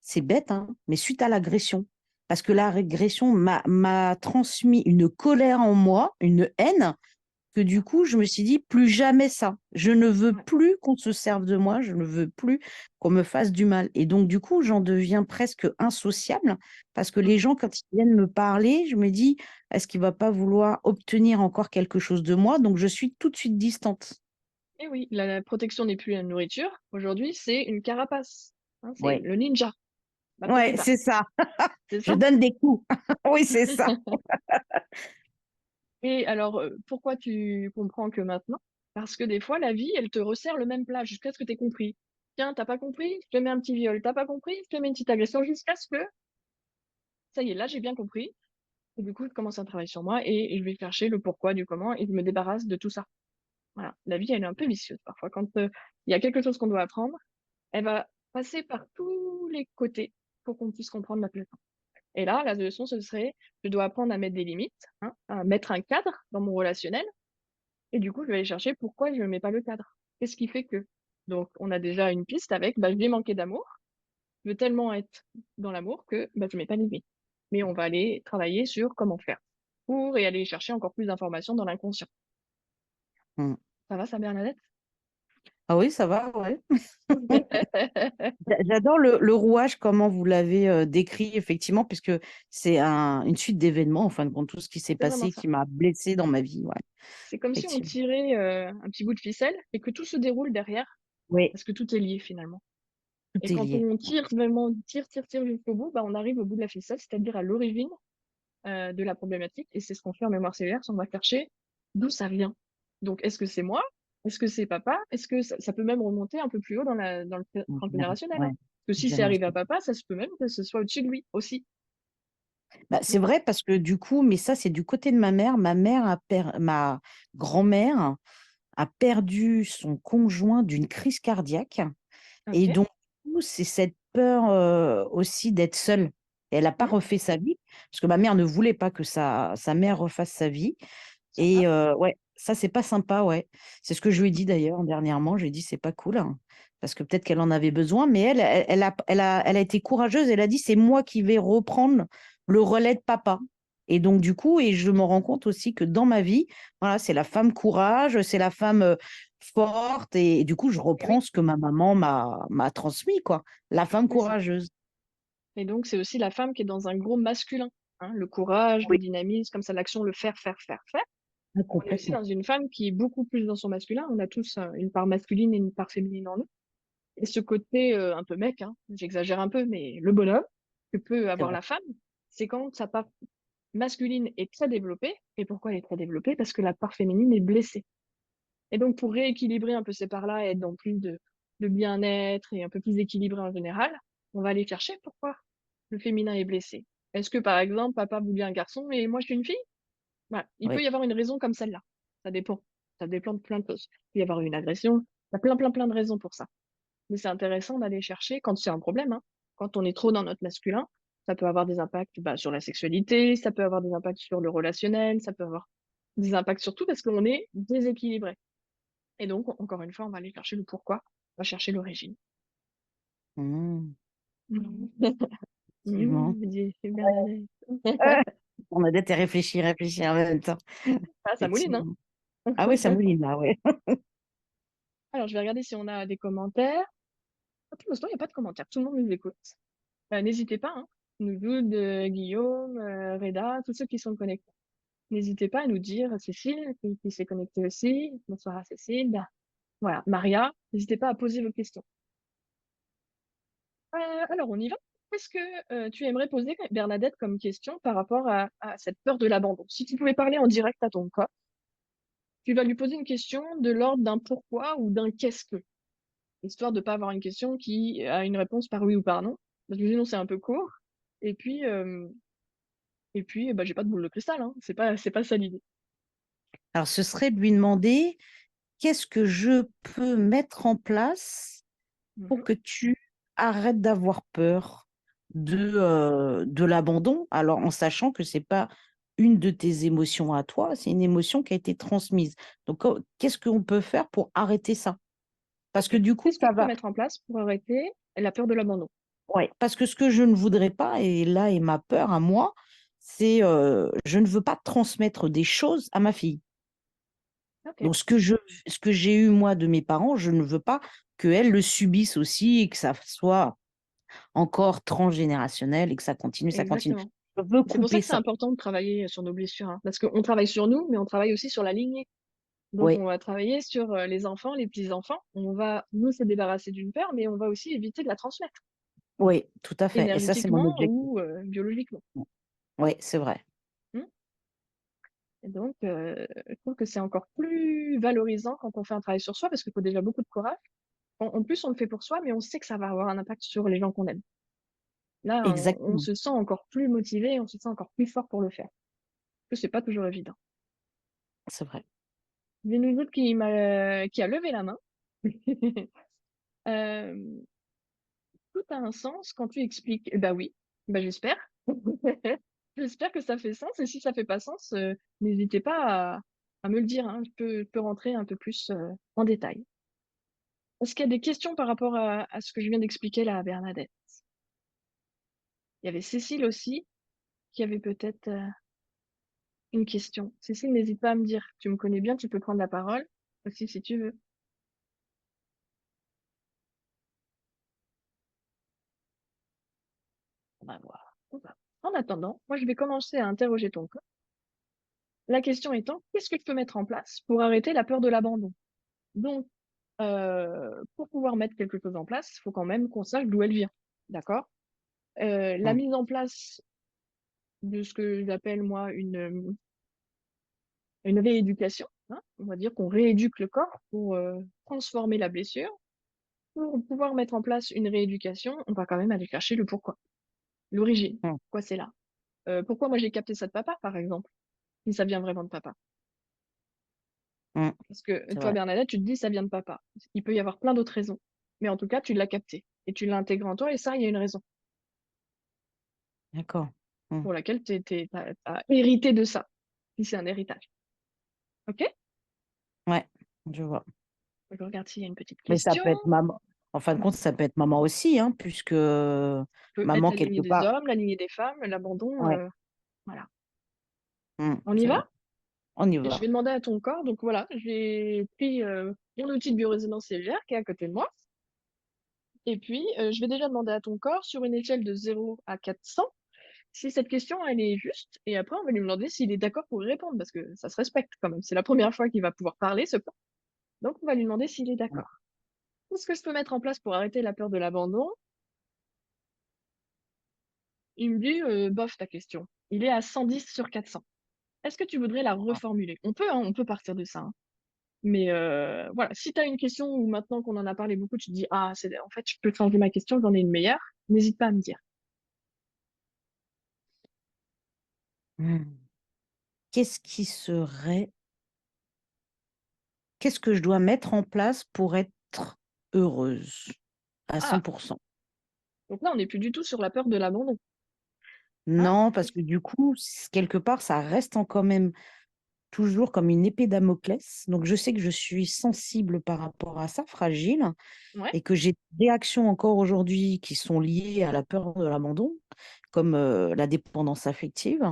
C'est bête, hein, mais suite à l'agression. Parce que la régression m'a transmis une colère en moi, une haine, que du coup, je me suis dit, plus jamais ça. Je ne veux Ouais. plus qu'on se serve de moi, je ne veux plus qu'on me fasse du mal. Et donc, du coup, j'en deviens presque insociable, parce que les Mhm. gens, quand ils viennent me parler, je me dis, est-ce qu'il va pas vouloir obtenir encore quelque chose de moi? Donc, je suis tout de suite distante. Et oui, la protection n'est plus la nourriture. Aujourd'hui, c'est une carapace. Hein, c'est Oui, le ninja. Bata ouais, bata. c'est ça. C'est Je ça? donne des coups. Oui, c'est ça. Et alors, pourquoi tu comprends que maintenant? Parce que des fois, la vie, elle te resserre le même plat jusqu'à ce que tu aies compris. Tiens, t'as pas compris? Je te mets un petit viol. T'as pas compris? Je te mets une petite agression jusqu'à ce que, ça y est, là, j'ai bien compris. Et du coup, je commence un travail sur moi et je vais chercher le pourquoi du comment et je me débarrasse de tout ça. Voilà. La vie, elle est un peu vicieuse parfois. Quand il y a quelque chose qu'on doit apprendre, elle va passer par tous les côtés pour qu'on puisse comprendre notre leçon. Et là, la leçon, ce serait, je dois apprendre à mettre des limites, hein, à mettre un cadre dans mon relationnel. Et du coup, je vais aller chercher pourquoi je ne mets pas le cadre. Qu'est-ce qui fait que? Donc, on a déjà une piste avec, bah, je vais manquer d'amour. Je veux tellement être dans l'amour que bah, je ne mets pas de limite. Mais on va aller travailler sur comment faire pour et aller chercher encore plus d'informations dans l'inconscient. Mm. Ça va, ça, Bernadette? Ah oui, ça va, ouais. J'adore le rouage, comment vous l'avez décrit, effectivement, puisque c'est une suite d'événements, en fin de compte, tout ce qui s'est C'est vraiment passé ça. qui m'a blessée dans ma vie. Ouais, C'est comme si on effectivement. tirait, un petit bout de ficelle et que tout se déroule derrière, Oui, parce que tout est lié finalement. Et tout est quand lié. on tire vraiment, tire jusqu'au bout, bah, on arrive au bout de la ficelle, c'est-à-dire à l'origine, de la problématique et c'est ce qu'on fait en mémoire cellulaire, c'est on va chercher d'où ça vient. Donc est-ce que c'est moi? Est-ce que c'est papa? Est-ce que ça peut même remonter un peu plus haut dans le transgénérationnel, hein? Ouais, Parce que si c'est arrivé à génération. papa, ça se peut même que ce soit au-dessus de lui aussi. Bah, Mmh. c'est vrai parce que du coup, mais ça, c'est du côté de ma mère. Ma grand-mère a perdu son conjoint d'une crise cardiaque. Et OK. donc, du coup, c'est cette peur aussi d'être seule. Et elle n'a pas Mmh. refait sa vie, parce que ma mère ne voulait pas que sa mère refasse sa vie. Et Sympa. ouais, ça, c'est pas sympa, ouais. C'est ce que je lui ai dit d'ailleurs dernièrement. Je lui ai dit, c'est pas cool, hein, parce que peut-être qu'elle en avait besoin, mais elle a été courageuse. Elle a dit, c'est moi qui vais reprendre le relais de papa. Et donc, du coup, et je me rends compte aussi que dans ma vie, voilà, c'est la femme courage, c'est la femme forte. Et du coup, je Et oui. reprends ce que ma maman m'a transmis, quoi. La femme C'est ça. courageuse. Et donc c'est aussi la femme qui est dans un gros masculin, hein, le courage, le Oui, dynamisme, comme ça l'action, le faire, faire, faire, faire. On est aussi complètement. dans une femme qui est beaucoup plus dans son masculin. On a tous, une part masculine et une part féminine en nous. Et ce côté, un peu mec, hein, j'exagère un peu, mais le bonhomme que peut C'est avoir vrai. la femme, c'est quand sa part masculine est très développée. Et pourquoi elle est très développée? Parce que la part féminine est blessée. Et donc pour rééquilibrer un peu ces parts-là et être dans plus de bien-être et un peu plus équilibré en général, on va aller chercher pourquoi le féminin est blessé. Est-ce que par exemple papa voulait un garçon et moi je suis une fille? Voilà, il peut Oui. y avoir une raison comme celle-là. Ça dépend. Ça dépend de plein de choses. Il peut y avoir une agression. Il y a plein de raisons pour ça. Mais c'est intéressant d'aller chercher quand c'est un problème, hein. Quand on est trop dans notre masculin, ça peut avoir des impacts, bah, sur la sexualité, ça peut avoir des impacts sur le relationnel, ça peut avoir des impacts sur tout parce qu'on est déséquilibré. Et donc, encore une fois, on va aller chercher le pourquoi, on va chercher l'origine. Mmh, effectivement. Me dit Bernadette. Ah, on a d'être réfléchir en même temps. Ah, ça mouline, hein? Effectivement. Ah oui, ça mouline là, ouais. Alors, je vais regarder si on a des commentaires. Ah, pour l'instant, il n'y a pas de commentaires. Tout le monde nous écoute. N'hésitez pas, hein. Nougoud, Guillaume, Reda, tous ceux qui sont connectés. N'hésitez pas à nous dire, Cécile, qui s'est connectée aussi. Bonsoir à Cécile. Bah, voilà, Maria, n'hésitez pas à poser vos questions. Alors, on y va. Qu'est-ce que tu aimerais poser, Bernadette, comme question par rapport à cette peur de l'abandon? Si tu pouvais parler en direct à ton corps, tu vas lui poser une question de l'ordre d'un pourquoi ou d'un qu'est-ce que, histoire de pas avoir une question qui a une réponse par oui ou par non, parce que sinon c'est un peu court. Et puis, bah, j'ai pas de boule de cristal, hein. C'est pas ça l'idée. Alors, ce serait de lui demander qu'est-ce que je peux mettre en place pour Mhm. que tu arrêtes d'avoir peur de l'abandon, alors en sachant que c'est pas une de tes émotions à toi, c'est une émotion qui a été transmise. Donc, qu'est-ce qu'on peut faire pour arrêter ça? Parce Ok. que du coup, Qu'est-ce que ça je peux va. mettre en place pour arrêter la peur de l'abandon? Ouais, parce que ce que je ne voudrais pas, et là est ma peur à moi, c'est je ne veux pas transmettre des choses à ma fille. Ok, Donc ce que j'ai eu moi de mes parents, je ne veux pas qu'elles le subissent aussi et que ça soit encore transgénérationnel et que ça continue, ça continue. exactement. Je veux C'est pour ça couper que c'est ça. important de travailler sur nos blessures, hein, parce qu'on travaille sur nous, mais on travaille aussi sur la lignée. Donc, Oui, on va travailler sur les enfants, les petits-enfants. On va, nous, se débarrasser d'une peur, mais on va aussi éviter de la transmettre, oui, tout à fait. Et ça, c'est mon énergétiquement objectif. ou biologiquement. Oui, c'est vrai. Hmm. Et donc, je trouve que c'est encore plus valorisant quand on fait un travail sur soi, parce qu'il faut déjà beaucoup de courage. En plus, on le fait pour soi, mais on sait que ça va avoir un impact sur les gens qu'on aime. Là, on Exactement. se sent encore plus motivé, on se sent encore plus fort pour le faire. Parce que c'est pas toujours évident. C'est vrai. Il y a une autre qui a levé la main. Euh, Tout a un sens quand tu expliques. Bah oui, bah j'espère. J'espère que ça fait sens. Et si ça fait pas sens, n'hésitez pas à me le dire, hein. Je peux rentrer un peu plus en détail. Est-ce qu'il y a des questions par rapport à ce que je viens d'expliquer là à Bernadette? Il y avait Cécile aussi qui avait peut-être une question. Cécile, n'hésite pas à me dire. Tu me connais bien, tu peux prendre la parole aussi si tu veux. En attendant, moi, je vais commencer à interroger ton corps. La question étant, qu'est-ce que je peux mettre en place pour arrêter la peur de l'abandon? Donc, pour pouvoir mettre quelque chose en place, il faut quand même qu'on sache d'où elle vient, d'accord? La Mm. mise en place de ce que j'appelle moi une rééducation, hein, on va dire qu'on rééduque le corps pour, transformer la blessure. Pour pouvoir mettre en place une rééducation, on va quand même aller chercher le pourquoi, l'origine. Mm. Pourquoi c'est là? Pourquoi moi j'ai capté ça de papa, par exemple, si ça vient vraiment de papa? Mm. Parce que C'est toi, vrai. Bernadette, tu te dis: «Ça vient de papa». Il peut y avoir plein d'autres raisons, mais en tout cas, tu l'as capté et tu l'as intégré en toi et ça, il y a une raison D'accord. Mm. pour laquelle tu as hérité de ça, si c'est un héritage. OK? Ouais, je vois. Je regarde s'il y a une petite Mais ça question. peut être maman. En fin de compte, ça peut être maman aussi, hein, puisque On peut mettre maman, la lignée quelque des part. hommes, la lignée des femmes, l'abandon, Ouais, voilà. On y c'est vrai. va? On y Je va. vais demander à ton corps, donc voilà, j'ai pris, mon outil de biorésonance cellulaire qui est à côté de moi et puis, je vais déjà demander à ton corps sur une échelle de 0 à 400 si cette question elle est juste et après on va lui demander s'il est d'accord pour y répondre parce que ça se respecte quand même. C'est la première fois qu'il va pouvoir parler ce corps, donc on va lui demander s'il est Mm. d'accord. Qu'est-ce que je peux mettre en place pour arrêter la peur de l'abandon? Il me dit: «Bof ta question». Il est à 110 sur 400. Est-ce que tu voudrais la reformuler? On peut, hein, on peut partir de ça, hein. Mais voilà, si tu as une question où maintenant qu'on en a parlé beaucoup, tu te dis: «Ah, c'est en fait, je peux changer ma question, j'en ai une meilleure», n'hésite pas à me dire. Mm. Qu'est-ce qui serait. Qu'est-ce que je dois mettre en place pour être heureuse à Ah, 100%? donc là, on n'est plus du tout sur la peur de l'abandon, hein? Non, parce que du coup, quelque part, ça reste quand même toujours comme une épée Damoclès. Donc, je sais que je suis sensible par rapport à ça, fragile, Ouais, et que j'ai des réactions encore aujourd'hui qui sont liées à la peur de l'abandon, comme la dépendance affective.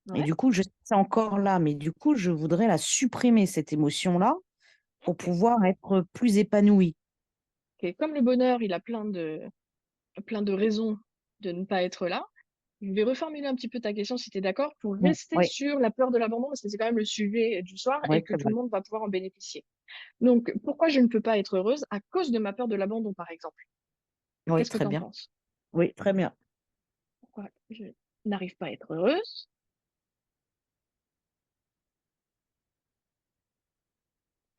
Et ouais, du coup, je sais que c'est encore là, mais du coup, je voudrais la supprimer, cette émotion-là, pour OK, pouvoir être plus épanouie. OK. Comme le bonheur, il a plein de raisons de ne pas être là, je vais reformuler un petit peu ta question si tu es d'accord, pour rester Oui, sur la peur de l'abandon parce que c'est quand même le sujet du soir oui, et que c'est tout vrai. le monde va pouvoir en bénéficier. Donc pourquoi je ne peux pas être heureuse? À cause de ma peur de l'abandon, par exemple. Oui, Qu'est-ce que très tu en bien. penses? Oui, très bien. Pourquoi je n'arrive pas à être heureuse?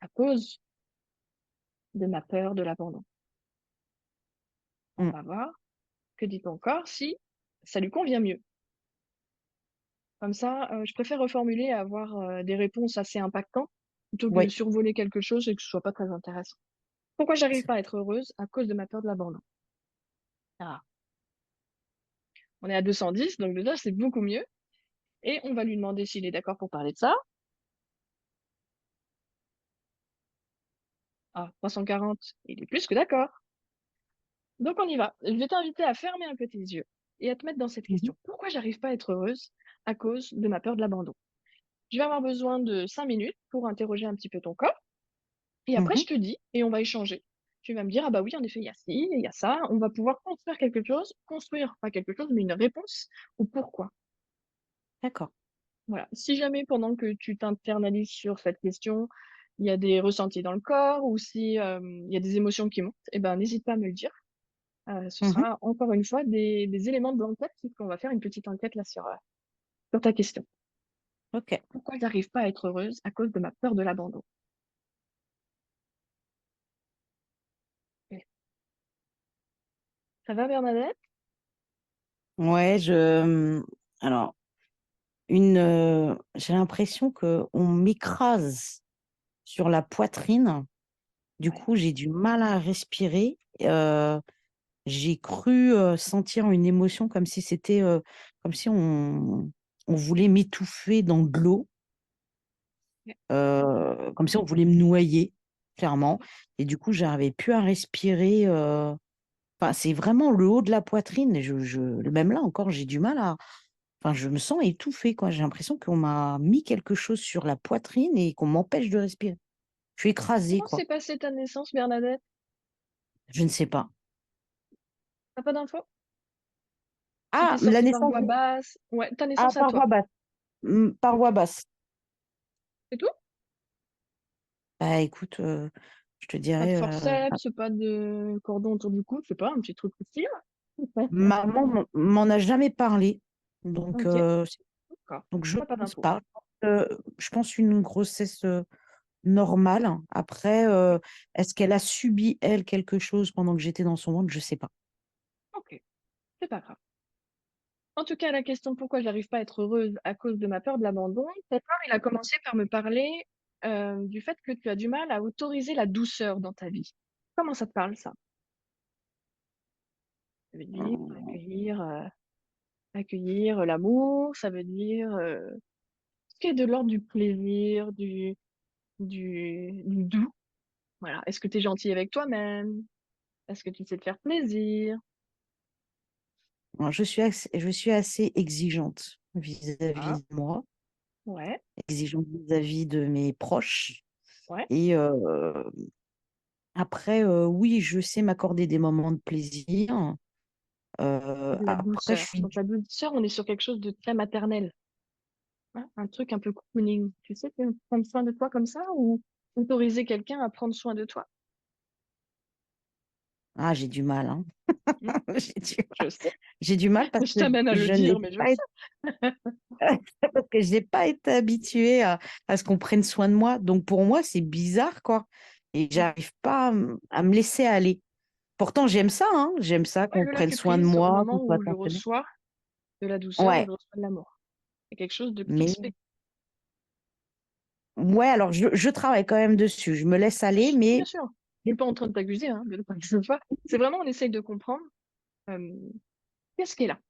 À cause de ma peur de l'abandon. On Mm. va voir que dit ton corps si ça lui convient mieux. Comme ça, je préfère reformuler et avoir, des réponses assez impactantes, plutôt que de Oui, survoler quelque chose et que ce soit pas très intéressant. Pourquoi j'arrive c'est- pas à être heureuse? À cause de ma peur de l'abandon. Ah, on est à 210, donc déjà c'est beaucoup mieux et on va lui demander s'il est d'accord pour parler de ça. Ah, 340, il est plus que d'accord. Donc on y va. Je vais t'inviter à fermer un peu tes yeux et à te mettre dans cette Mhm. question. Pourquoi j'arrive pas à être heureuse? À cause de ma peur de l'abandon. Je vais avoir besoin de 5 minutes pour interroger un petit peu ton corps et après Mhm. je te dis et on va échanger. Tu vas me dire: «Ah bah oui, en effet, il y a ci, il y a ça». On va pouvoir construire quelque chose, construire pas quelque chose, mais une réponse au pourquoi. D'accord. Voilà. Si jamais pendant que tu t'internalises sur cette question, il y a des ressentis dans le corps ou si, il y a des émotions qui montent et ben, n'hésite pas à me le dire. Ce Mhm. sera encore une fois des éléments de l'enquête puisqu'on va faire une petite enquête là sur ta question. Ok. Pourquoi j'arrive pas à être heureuse? À cause de ma peur de l'abandon. Et ça va Bernadette? Ouais, alors, j'ai l'impression que on m'écrase sur la poitrine. Du Ouais. coup, j'ai du mal à respirer. J'ai cru sentir une émotion comme si c'était, comme si on voulait m'étouffer dans de l'eau, Ouais. comme si on voulait me noyer, clairement. Et du coup, j'arrivais plus à respirer. Enfin, c'est vraiment le haut de la poitrine. Et même là encore, j'ai du mal à. Enfin, je me sens étouffée, quoi. J'ai l'impression qu'on m'a mis quelque chose sur la poitrine et qu'on m'empêche de respirer. Je suis écrasée, Comment quoi. s'est passée ta naissance Bernadette? Je ne sais pas. Tu pas d'infos? C'était Ah, la sorti par naissance, voie basse. Ouais, ta ah, naissance à par toi. voie basse. Par Ok. voie basse. C'est tout? Bah écoute, je te Pas de dirais, forceps, pas de cordon autour du cou, je sais pas, un petit truc utile. Ouais. maman m'en a jamais parlé. Donc, Ok, d'accord. donc je Pas pense d'infos. pas. Je pense une grossesse normale. Après, est-ce qu'elle a subi, elle, quelque chose pendant que j'étais dans son ventre? Je sais pas. Ok, c'est pas grave. En tout cas, la question pourquoi j'arrive pas à être heureuse à cause de ma peur de l'abandon, cette peur, il a commencé par me parler du fait que tu as du mal à autoriser la douceur dans ta vie. Comment ça te parle, ça? Ça veut dire accueillir l'amour, ça veut dire ce qui est de l'ordre du plaisir, du doux. Voilà. Est-ce que tu es gentil avec toi-même? Est-ce que tu sais te faire plaisir? Alors, je suis assez exigeante Ah, vis-à-vis de moi, ouais, exigeante vis-à-vis de mes proches. ouais. Et après, oui, je sais m'accorder des moments de plaisir. De la Après, je douceur. suis Donc la douceur, on est sur quelque chose de très maternel, hein, un truc un peu cocooning. Tu sais, prendre soin de toi comme ça ou autoriser quelqu'un à prendre soin de toi. Ah, j'ai du mal, hein. Hmm, J'ai du je sais, j'ai du mal parce je que t'amène à le je n'ai dire, mais je le pas été, sais. parce que j'ai pas été habituée à ce qu'on prenne soin de moi. Donc pour moi, c'est bizarre, quoi. Et Hmm. j'arrive pas à me laisser aller. Pourtant, j'aime ça, hein. J'aime ça Ouais, qu'on le prenne lâcher soin de prise au moi, qu'on moment soit où je attentionné. reçois de la douceur, où Ouais, je reçois de l'amour. C'est quelque chose qui mais se fait. ouais, alors je travaille quand même dessus. Je me laisse aller, Bien mais sûr, je suis pas en train de t'accuser, hein, de ne pas que je veux pas. C'est vraiment, on essaye de comprendre euh, qu'est-ce qui est là.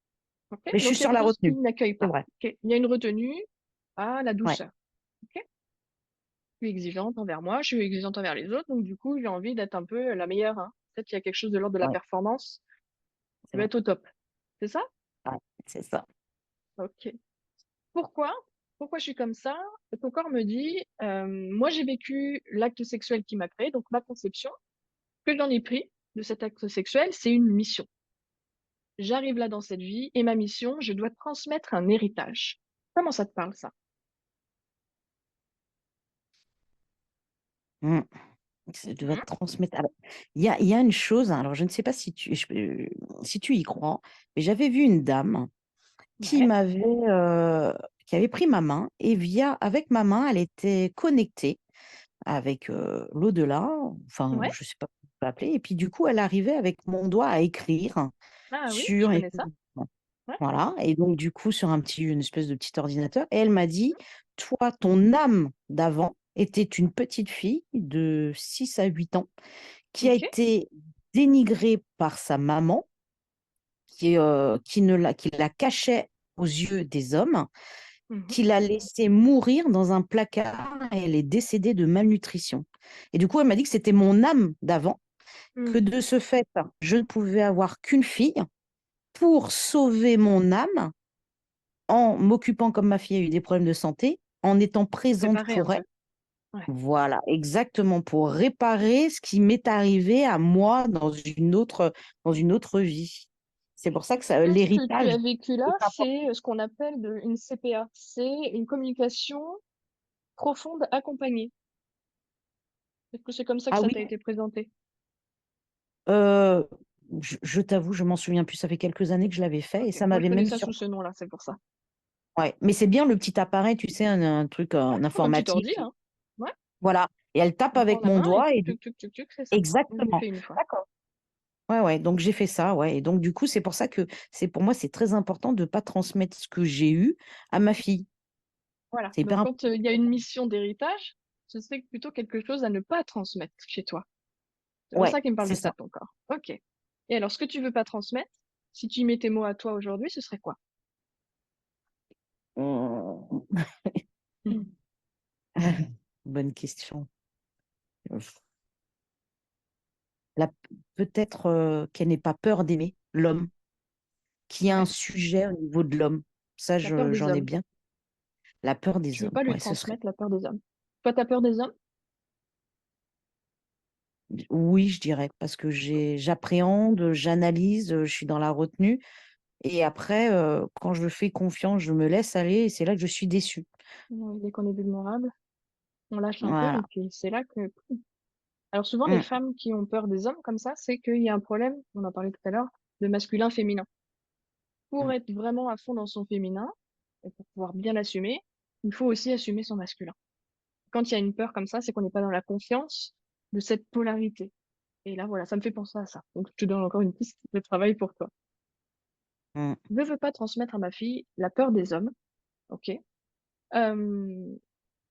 Ok. mais je suis Donc, il y a sur des la choses qui retenue. n'accueillent C'est pas. vrai. Ok. Il y a une retenue à la Ouais, douceur. Ok. Je suis exigeante envers moi, je suis exigeante envers les autres, donc du coup, j'ai envie d'être un peu la meilleure, hein. Peut-être qu'il y a quelque chose de l'ordre de la ouais, performance. Je c'est vais vrai. être au top. C'est ça? Ouais, c'est ça. Ok. Pourquoi? Pourquoi je suis comme ça? Ton corps me dit, moi j'ai vécu l'acte sexuel qui m'a créé, donc ma conception, que j'en ai pris de cet acte sexuel, c'est une mission. J'arrive là dans cette vie et ma mission, je dois transmettre un héritage. Comment ça te parle, ça? Mm. Ça doit Mhm. te transmettre. Alors, il y a une chose, hein, alors je ne sais pas si tu y crois, mais j'avais vu une dame qui Ouais, m'avait, qui avait pris ma main et avec ma main, elle était connectée avec l'au-delà, enfin, ouais. je sais pas comment on peut appeler, et puis du coup, elle arrivait avec mon doigt à écrire Ah oui, je sur, connais ça. Ouais. voilà, et donc du coup, sur une espèce de petit ordinateur, et elle m'a dit, toi, ton âme d'avant était une petite fille de 6 à 8 ans qui a Ok. été dénigrée par sa maman, qui la cachait aux yeux des hommes, Mhm. qui l'a laissée mourir dans un placard et elle est décédée de malnutrition. Et du coup, elle m'a dit que c'était mon âme d'avant, que Mm. de ce fait, je ne pouvais avoir qu'une fille pour sauver mon âme en m'occupant, comme ma fille a eu des problèmes de santé, en étant présente Préparer un pour elle. peu. Ouais. Voilà, exactement, pour réparer ce qui m'est arrivé à moi dans une autre vie. C'est pour ça que Ce que tu l'héritage as vécu là, est important. c'est ce qu'on appelle une CPA. C'est une communication profonde accompagnée. Est-ce que c'est comme ça que Ah ça oui, t'a été présenté? euh, je t'avoue, je m'en souviens plus. Ça fait quelques années que je l'avais fait et Ok. ça Moi, je m'avait connais même ça sous surpris. ce nom-là, c'est pour ça. Ouais. Mais c'est bien le petit appareil, tu sais, un truc Ouais, en comme un petit ordi, informatique. hein. Ouais. Voilà. Et elle tape On prend avec la mon main et doigt tuc, et tuc, tuc, tuc, tuc, c'est ça. Je l'ai exactement. fait une fois. D'accord. Ouais, ouais. Donc j'ai fait ça, ouais. Et donc du coup, c'est pour ça que pour moi, c'est très important de ne pas transmettre ce que j'ai eu à ma fille. Voilà. C'est hyper Donc, important. quand il y a une mission d'héritage, ce serait plutôt quelque chose à ne pas transmettre chez toi. C'est pour Ouais, ça qu'il me parle c'est de ça, ça. ton corps. Ok. Et alors, ce que tu veux pas transmettre, si tu y mets tes mots à toi aujourd'hui, ce serait quoi? Hum. Bonne question. La- Peut-être qu'elle n'ait pas peur d'aimer l'homme, qu'il y a un Ouais. sujet au niveau de l'homme. Ça, La peur des j'en ai hommes. bien. La peur Tu des veux hommes, pas lui ouais, ce serait. transmettre la peur des hommes. Toi, t'as peur des hommes? Oui, je dirais, parce que j'appréhende, j'analyse, je suis dans la retenue. Et après, quand je fais confiance, je me laisse aller et c'est là que je suis déçue. Dès qu'on est vulnérable, on lâche un peu et Voilà. puis c'est là que alors souvent les Mm, femmes qui ont peur des hommes comme ça, c'est qu'il y a un problème, on en parlait tout à l'heure, de masculin-féminin. Pour mm, être vraiment à fond dans son féminin et pour pouvoir bien l'assumer, il faut aussi assumer son masculin. Quand il y a une peur comme ça, c'est qu'on n'est pas dans la confiance de cette polarité. Et là, voilà, ça me fait penser à ça. Donc, je te donne encore une piste de travail pour toi. mm. Je ne veux pas transmettre à ma fille la peur des hommes, ok?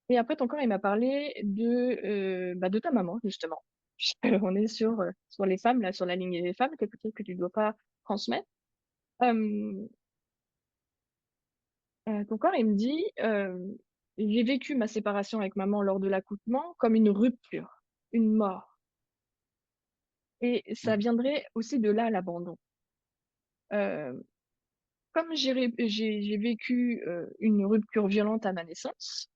Et après, ton corps, il m'a parlé de ta maman, justement. On est sur les femmes, là, sur la lignée des femmes, quelque chose que tu ne dois pas transmettre. Euh, ton corps, il me dit, j'ai vécu ma séparation avec maman lors de l'accouchement comme une rupture, une mort. Et ça Mm. viendrait aussi de là, l'abandon. Euh, Comme j'ai vécu une rupture violente à ma naissance,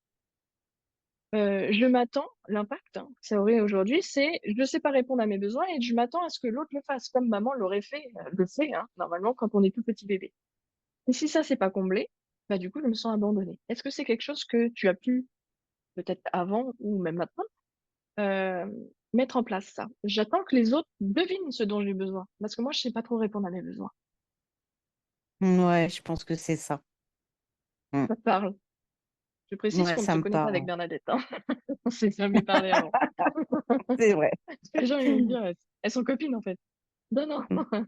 je m'attends, l'impact que ça aurait aujourd'hui, c'est je ne sais pas répondre à mes besoins et je m'attends à ce que l'autre le fasse, comme maman l'aurait fait, le fait, hein, normalement, quand on est tout petit bébé. Et si ça, c'est pas comblé, bah du coup, je me sens abandonnée. Est-ce que c'est quelque chose que tu as pu, peut-être avant ou même maintenant, euh, mettre en place ça? J'attends que les autres devinent ce dont j'ai besoin, parce que moi, je sais pas trop répondre à mes besoins. Ouais, je pense que c'est ça. Mm. Ça te parle. Je précise Ouais, qu'on ne ça se me connaît pas avec parle. Bernadette, hein. On s'est jamais parlé avant. C'est vrai. Parce que les gens, ils vont me dire, elles sont copines, en fait. Non, non. Mm.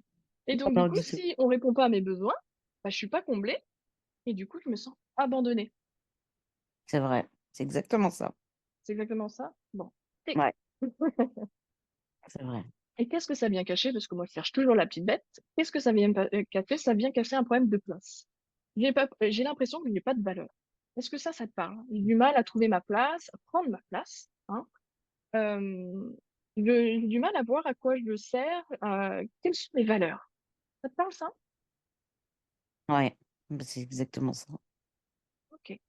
Et donc, du Non, coup, du tout. si on répond pas à mes besoins, bah, je suis pas comblée, et du coup, je me sens abandonnée. C'est vrai. C'est exactement ça. C'est exactement ça? Bon. Tic. Ouais, c'est vrai. Et qu'est-ce que ça vient cacher? Parce que moi, je cherche toujours la petite bête. Qu'est-ce que ça vient cacher? Ça vient cacher un problème de place. J'ai l'impression que j'ai pas de valeur. Est-ce que ça te parle? J'ai du mal à trouver ma place, à prendre ma place, hein. Euh, j'ai du mal à voir à quoi je sers, quelles sont mes valeurs. Ça te parle, ça? Ouais, bah, c'est exactement ça. Ok.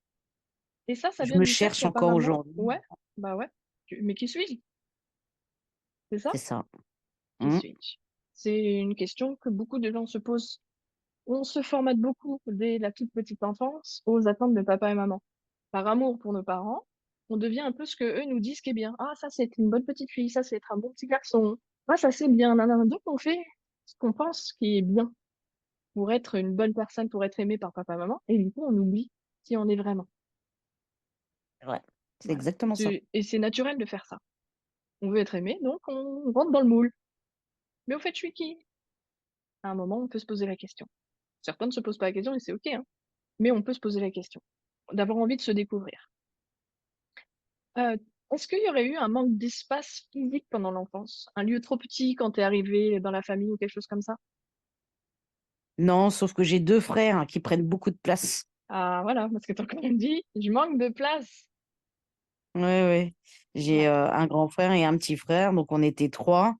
Et ça Je vient me du fait cherche encore qu'apparemment, aujourd'hui. ouais, bah ouais. Mais qui suis-je? C'est ça? C'est ça. Qui Mm. suis-je? C'est une question que beaucoup de gens se posent. On se formate beaucoup dès la toute petite enfance aux attentes de papa et maman. Par amour pour nos parents, on devient un peu ce que eux nous disent qui est bien. Ah, ça, c'est une bonne petite fille, ça, c'est être un bon petit garçon. Ah, ça, c'est bien. Nanana. Donc, on fait ce qu'on pense qui est bien pour être une bonne personne, pour être aimé par papa et maman. Et du coup, on oublie qui on est vraiment. C'est vrai. C'est Voilà. exactement ça. Et c'est naturel de faire ça. On veut être aimé, donc on rentre dans le moule. Mais au fait, je suis qui? À un moment, on peut se poser la question. Certains ne se posent pas la question et c'est OK, hein. Mais on peut se poser la question. D'avoir envie de se découvrir. Euh, Est-ce qu'il y aurait eu un manque d'espace physique pendant l'enfance? Un lieu trop petit quand t'es arrivé dans la famille ou quelque chose comme ça? Non, sauf que j'ai deux frères qui prennent beaucoup de place. Ah, voilà, parce que t'as quand même dit, je manque de place. Ouais, ouais. J'ai Ouais. un grand frère et un petit frère, donc on était trois.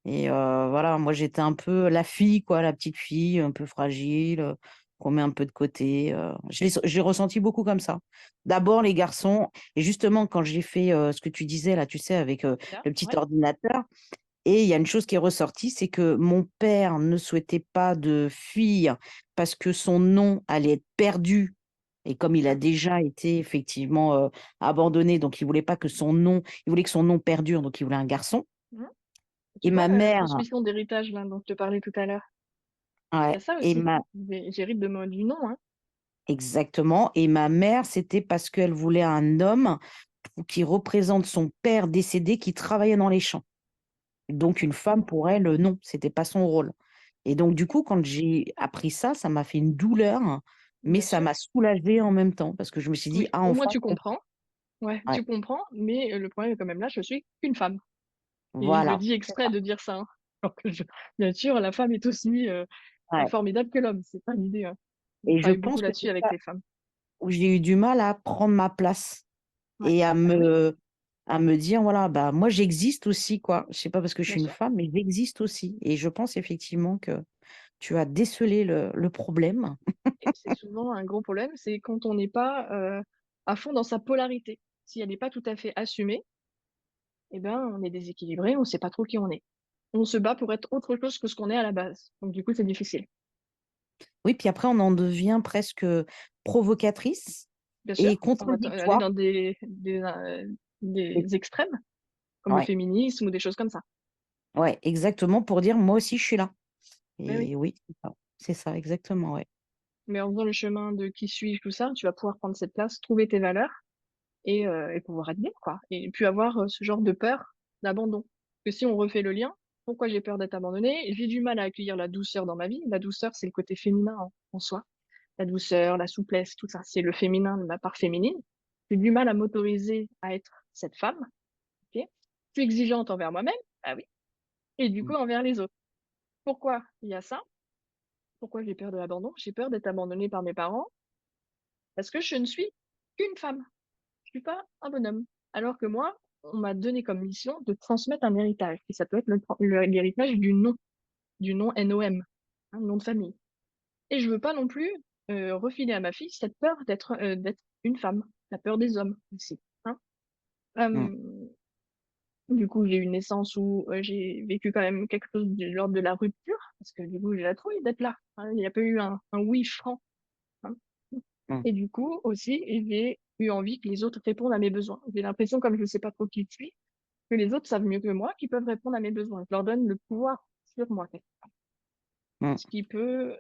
Et voilà, moi j'étais un peu la fille, quoi, la petite fille, un peu fragile, qu'on met un peu de côté. J'ai ressenti beaucoup comme ça. D'abord les garçons, et justement quand j'ai fait ce que tu disais là, tu sais, avec Là, le petit ouais. ordinateur, et il y a une chose qui est ressortie, c'est que mon père ne souhaitait pas de fille parce que son nom allait être perdu. Et comme il a Mm. déjà été effectivement abandonné, donc il voulait pas que son nom, il voulait que son nom perdure, donc il voulait un garçon. Mm. Et Tu ma vois, mère, transmission d'héritage, là, dont je te parlais tout à l'heure. Il y ouais, a ça et aussi. ma, J'hérite du nom, hein. exactement. Et ma mère, c'était parce qu'elle voulait un homme qui représente son père décédé qui travaillait dans les champs. Donc Ok. une femme pour elle, non, c'était pas son rôle. Et donc du coup, quand j'ai appris ça, ça m'a fait une douleur, mais Bien ça sûr. m'a soulagée en même temps parce que je me suis dit, Oui, ah au moins enfin, tu comprends. Ouais, ouais, tu comprends, mais le problème est quand même là, je suis qu'une femme. Et je le voilà, dis c'est exprès ça. de dire ça, hein. Alors que bien sûr, la femme est aussi Ouais. formidable que l'homme, c'est pas l'idée, hein. On Et je travaille beaucoup pense que là-dessus c'est avec ça les femmes. où j'ai eu du mal à prendre ma place Ouais. et Bah oui, à me dire, voilà, bah moi j'existe aussi, quoi. Je sais pas parce que je bien suis une sûr. femme, mais j'existe aussi. Et je pense effectivement que tu as décelé le problème. Et c'est souvent un gros problème, c'est quand on n'est pas à fond dans sa polarité. Si elle n'est pas tout à fait assumée, eh ben, on est déséquilibré, on ne sait pas trop qui on est. On se bat pour être autre chose que ce qu'on est à la base. Donc du coup, c'est difficile. Oui, puis après, on en devient presque provocatrice Bien sûr, et on va aller contradictoire. dans Et- des extrêmes, comme le Ouais, féminisme ou des choses comme ça. ouais, exactement, pour dire moi aussi, je suis là. Mais oui, Et oui, c'est ça, exactement, ouais. mais en faisant le chemin de qui suis-je, tout ça, tu vas pouvoir prendre cette place, trouver tes valeurs et pouvoir être bien, quoi. Et puis avoir ce genre de peur d'abandon. Que si on refait le lien, pourquoi j'ai peur d'être abandonnée? J'ai du mal à accueillir la douceur dans ma vie. La douceur, c'est le côté féminin en soi. La douceur, la souplesse, tout ça, c'est le féminin, ma part féminine. J'ai du mal à m'autoriser à être cette femme, ok? Je suis exigeante envers moi-même, ah oui, et du coup Mm. envers les autres. Pourquoi il y a ça? Pourquoi j'ai peur de l'abandon? J'ai peur d'être abandonnée par mes parents parce que je ne suis qu'une femme. Je suis pas un bonhomme. Alors que moi, on m'a donné comme mission de transmettre un héritage. Et ça peut être l'héritage du nom NOM, un nom de famille. Et je veux pas non plus refiler à ma fille cette peur d'être une femme, la peur des hommes aussi. Hein. Mm. Euh, du coup, j'ai eu une naissance où j'ai vécu quand même quelque chose de l'ordre de la rupture, parce que du coup, j'ai la trouille d'être là. Hein. Il n'y a pas eu un oui franc. Hein. Mm. Et du coup, aussi, j'ai eu envie que les autres répondent à mes besoins. J'ai l'impression, comme je ne sais pas trop qui je suis, que les autres savent mieux que moi, qu'ils peuvent répondre à mes besoins. Je leur donne le pouvoir sur moi, Mm. ce qui peut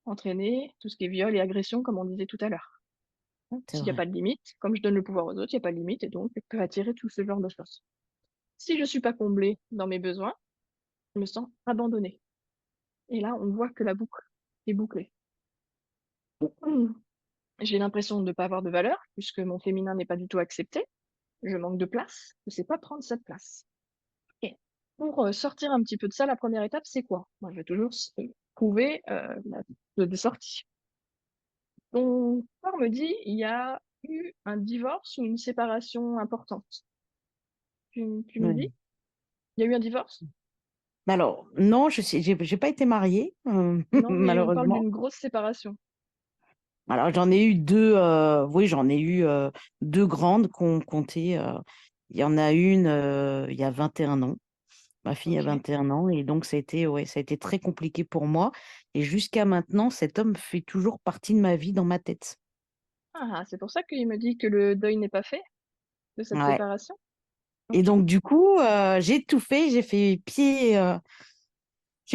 entraîner tout ce qui est viol et agression, comme on disait tout à l'heure. Hein. C'est S'il n'y a vrai. pas de limite, comme je donne le pouvoir aux autres, il n'y a pas de limite, et donc je peux attirer tout ce genre de choses. Si je ne suis pas comblée dans mes besoins, je me sens abandonnée. Et là, on voit que la boucle est bouclée. J'ai l'impression de ne pas avoir de valeur, puisque mon féminin n'est pas du tout accepté. Je manque de place, je ne sais pas prendre cette place. Et pour sortir un petit peu de ça, la première étape, c'est quoi? Moi, je vais toujours trouver de sortie. Ton corps me dit, il y a eu un divorce ou une séparation importante. Tu me dis, Ouais. il y a eu un divorce? Alors, non, j'ai pas été mariée, Non, mais on parle malheureusement. d'une grosse séparation. Alors, j'en ai eu deux, oui, j'en ai eu deux grandes qu'on comptait. Il y en a une il y a 21 ans. Ma fille a Ok. 21 ans et donc ouais, ça a été très compliqué pour moi. Et jusqu'à maintenant, cet homme fait toujours partie de ma vie dans ma tête. Ah, c'est pour ça qu'il me dit que le deuil n'est pas fait de cette Ouais. séparation. Et Ok. donc, du coup, j'ai tout fait, j'ai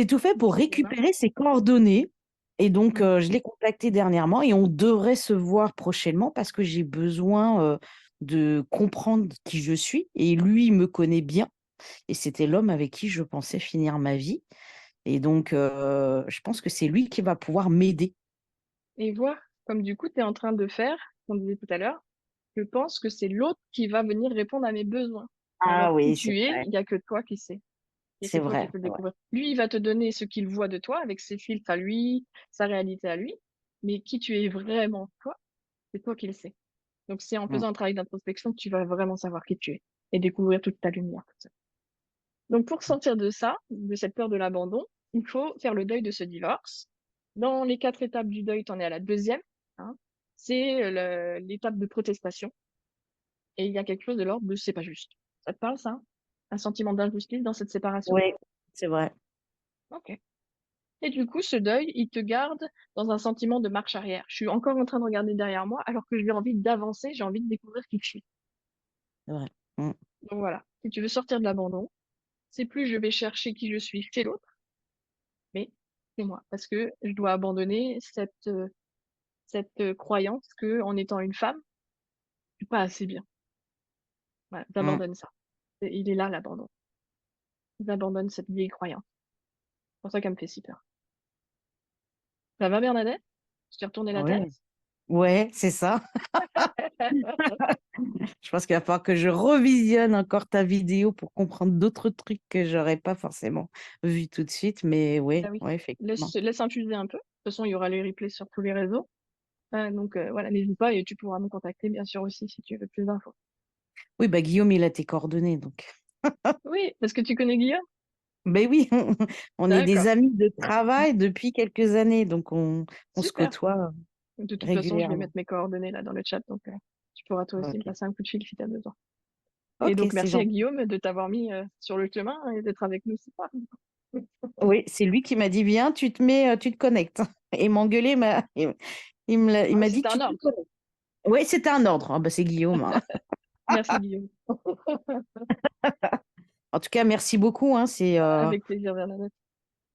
tout fait pour Pied et main. récupérer ses coordonnées. Et donc, Mhm. je l'ai contacté dernièrement et on devrait se voir prochainement parce que j'ai besoin de comprendre qui je suis. Et lui, il me connaît bien. Et c'était l'homme avec qui je pensais finir ma vie. Et donc, je pense que c'est lui qui va pouvoir m'aider. Et voir, comme du coup, tu es en train de faire, comme on disait tout à l'heure, je pense que c'est l'autre qui va venir répondre à mes besoins. Ah Alors, qui oui, c'est tu es, vrai. il n'y a que toi qui sais. Et C'est c'est toi qui vrai. peux le C'est vrai. découvrir. Lui, il va te donner ce qu'il voit de toi avec ses filtres à lui, sa réalité à lui. Mais qui tu es vraiment, toi, c'est toi qui le sais. Donc, c'est en Mm. faisant un travail d'introspection que tu vas vraiment savoir qui tu es et découvrir toute ta lumière. Tout ça. Donc, pour sortir de ça, de cette peur de l'abandon, il faut faire le deuil de ce divorce. Dans les 4 étapes du deuil, tu en es à la deuxième. Hein. C'est l'étape de protestation. Et il y a quelque chose de l'ordre de c'est pas juste. Ça te parle, ça? Un sentiment d'injustice dans cette séparation? Oui, c'est vrai. Ok. Et du coup, ce deuil, il te garde dans un sentiment de marche arrière. Je suis encore en train de regarder derrière moi alors que j'ai envie d'avancer, j'ai envie de découvrir qui je suis. C'est vrai. Mm. Donc voilà, si tu veux sortir de l'abandon, c'est plus je vais chercher qui je suis chez l'autre, mais c'est moi. Parce que je dois abandonner cette croyance que en étant une femme, je suis pas assez bien. Voilà, Mm. j'abandonne ça. Il est là, l'abandon. J'abandonne cette vieille croyance. C'est pour ça qu'elle me fait si peur. Ça va, Bernadette? Je t'ai retourné la tête? Ouais. Ouais, c'est ça. Je pense qu'il va falloir que je revisionne encore ta vidéo pour comprendre d'autres trucs que j'aurais pas forcément vu tout de suite. Mais Ah ouais, oui. ouais, effectivement. Laisse infuser un peu. De toute façon, il y aura les replays sur tous les réseaux. Donc voilà, n'hésite pas et tu pourras me contacter bien sûr aussi si tu veux plus d'infos. Oui, bah Guillaume, il a tes coordonnées, donc. Oui, parce que tu connais Guillaume? Ben oui, on est des D'accord. amis de travail depuis quelques années, donc on se Super. côtoie De toute façon, je vais régulièrement. mettre mes coordonnées là dans le chat, donc tu pourras toi aussi me Ok, passer un coup de fil si tu as besoin. Et ok, donc c'est merci à gentil. Guillaume de t'avoir mis sur le chemin et d'être avec nous ce soir. Oui, c'est lui qui m'a dit, viens, tu te connectes. Et il m'a engueulé, il Ah, m'a dit, c'était un tu te ordre. connectes. Oui, c'était un ordre. Ah, bah, c'est Guillaume, hein. Merci Guillaume. En tout cas, merci beaucoup, hein, Avec plaisir, Bernadette.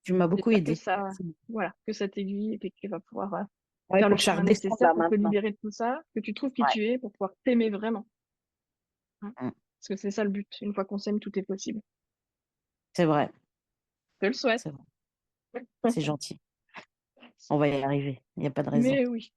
tu m'as beaucoup J'espère que aidé. ça, Merci beaucoup. voilà, que ça t'aiguille et que tu vas pouvoir Ouais, faire le pour que ça chemin redescende nécessaire là pour te maintenant. libérer de tout ça, que tu trouves qui Ouais. tu es pour pouvoir t'aimer vraiment, hein. Mm. Parce que c'est ça le but. Une fois qu'on s'aime, tout est possible. C'est vrai, Je te le souhaite. c'est vrai. C'est gentil. On va y arriver. Il n'y a pas de raison. Mais oui.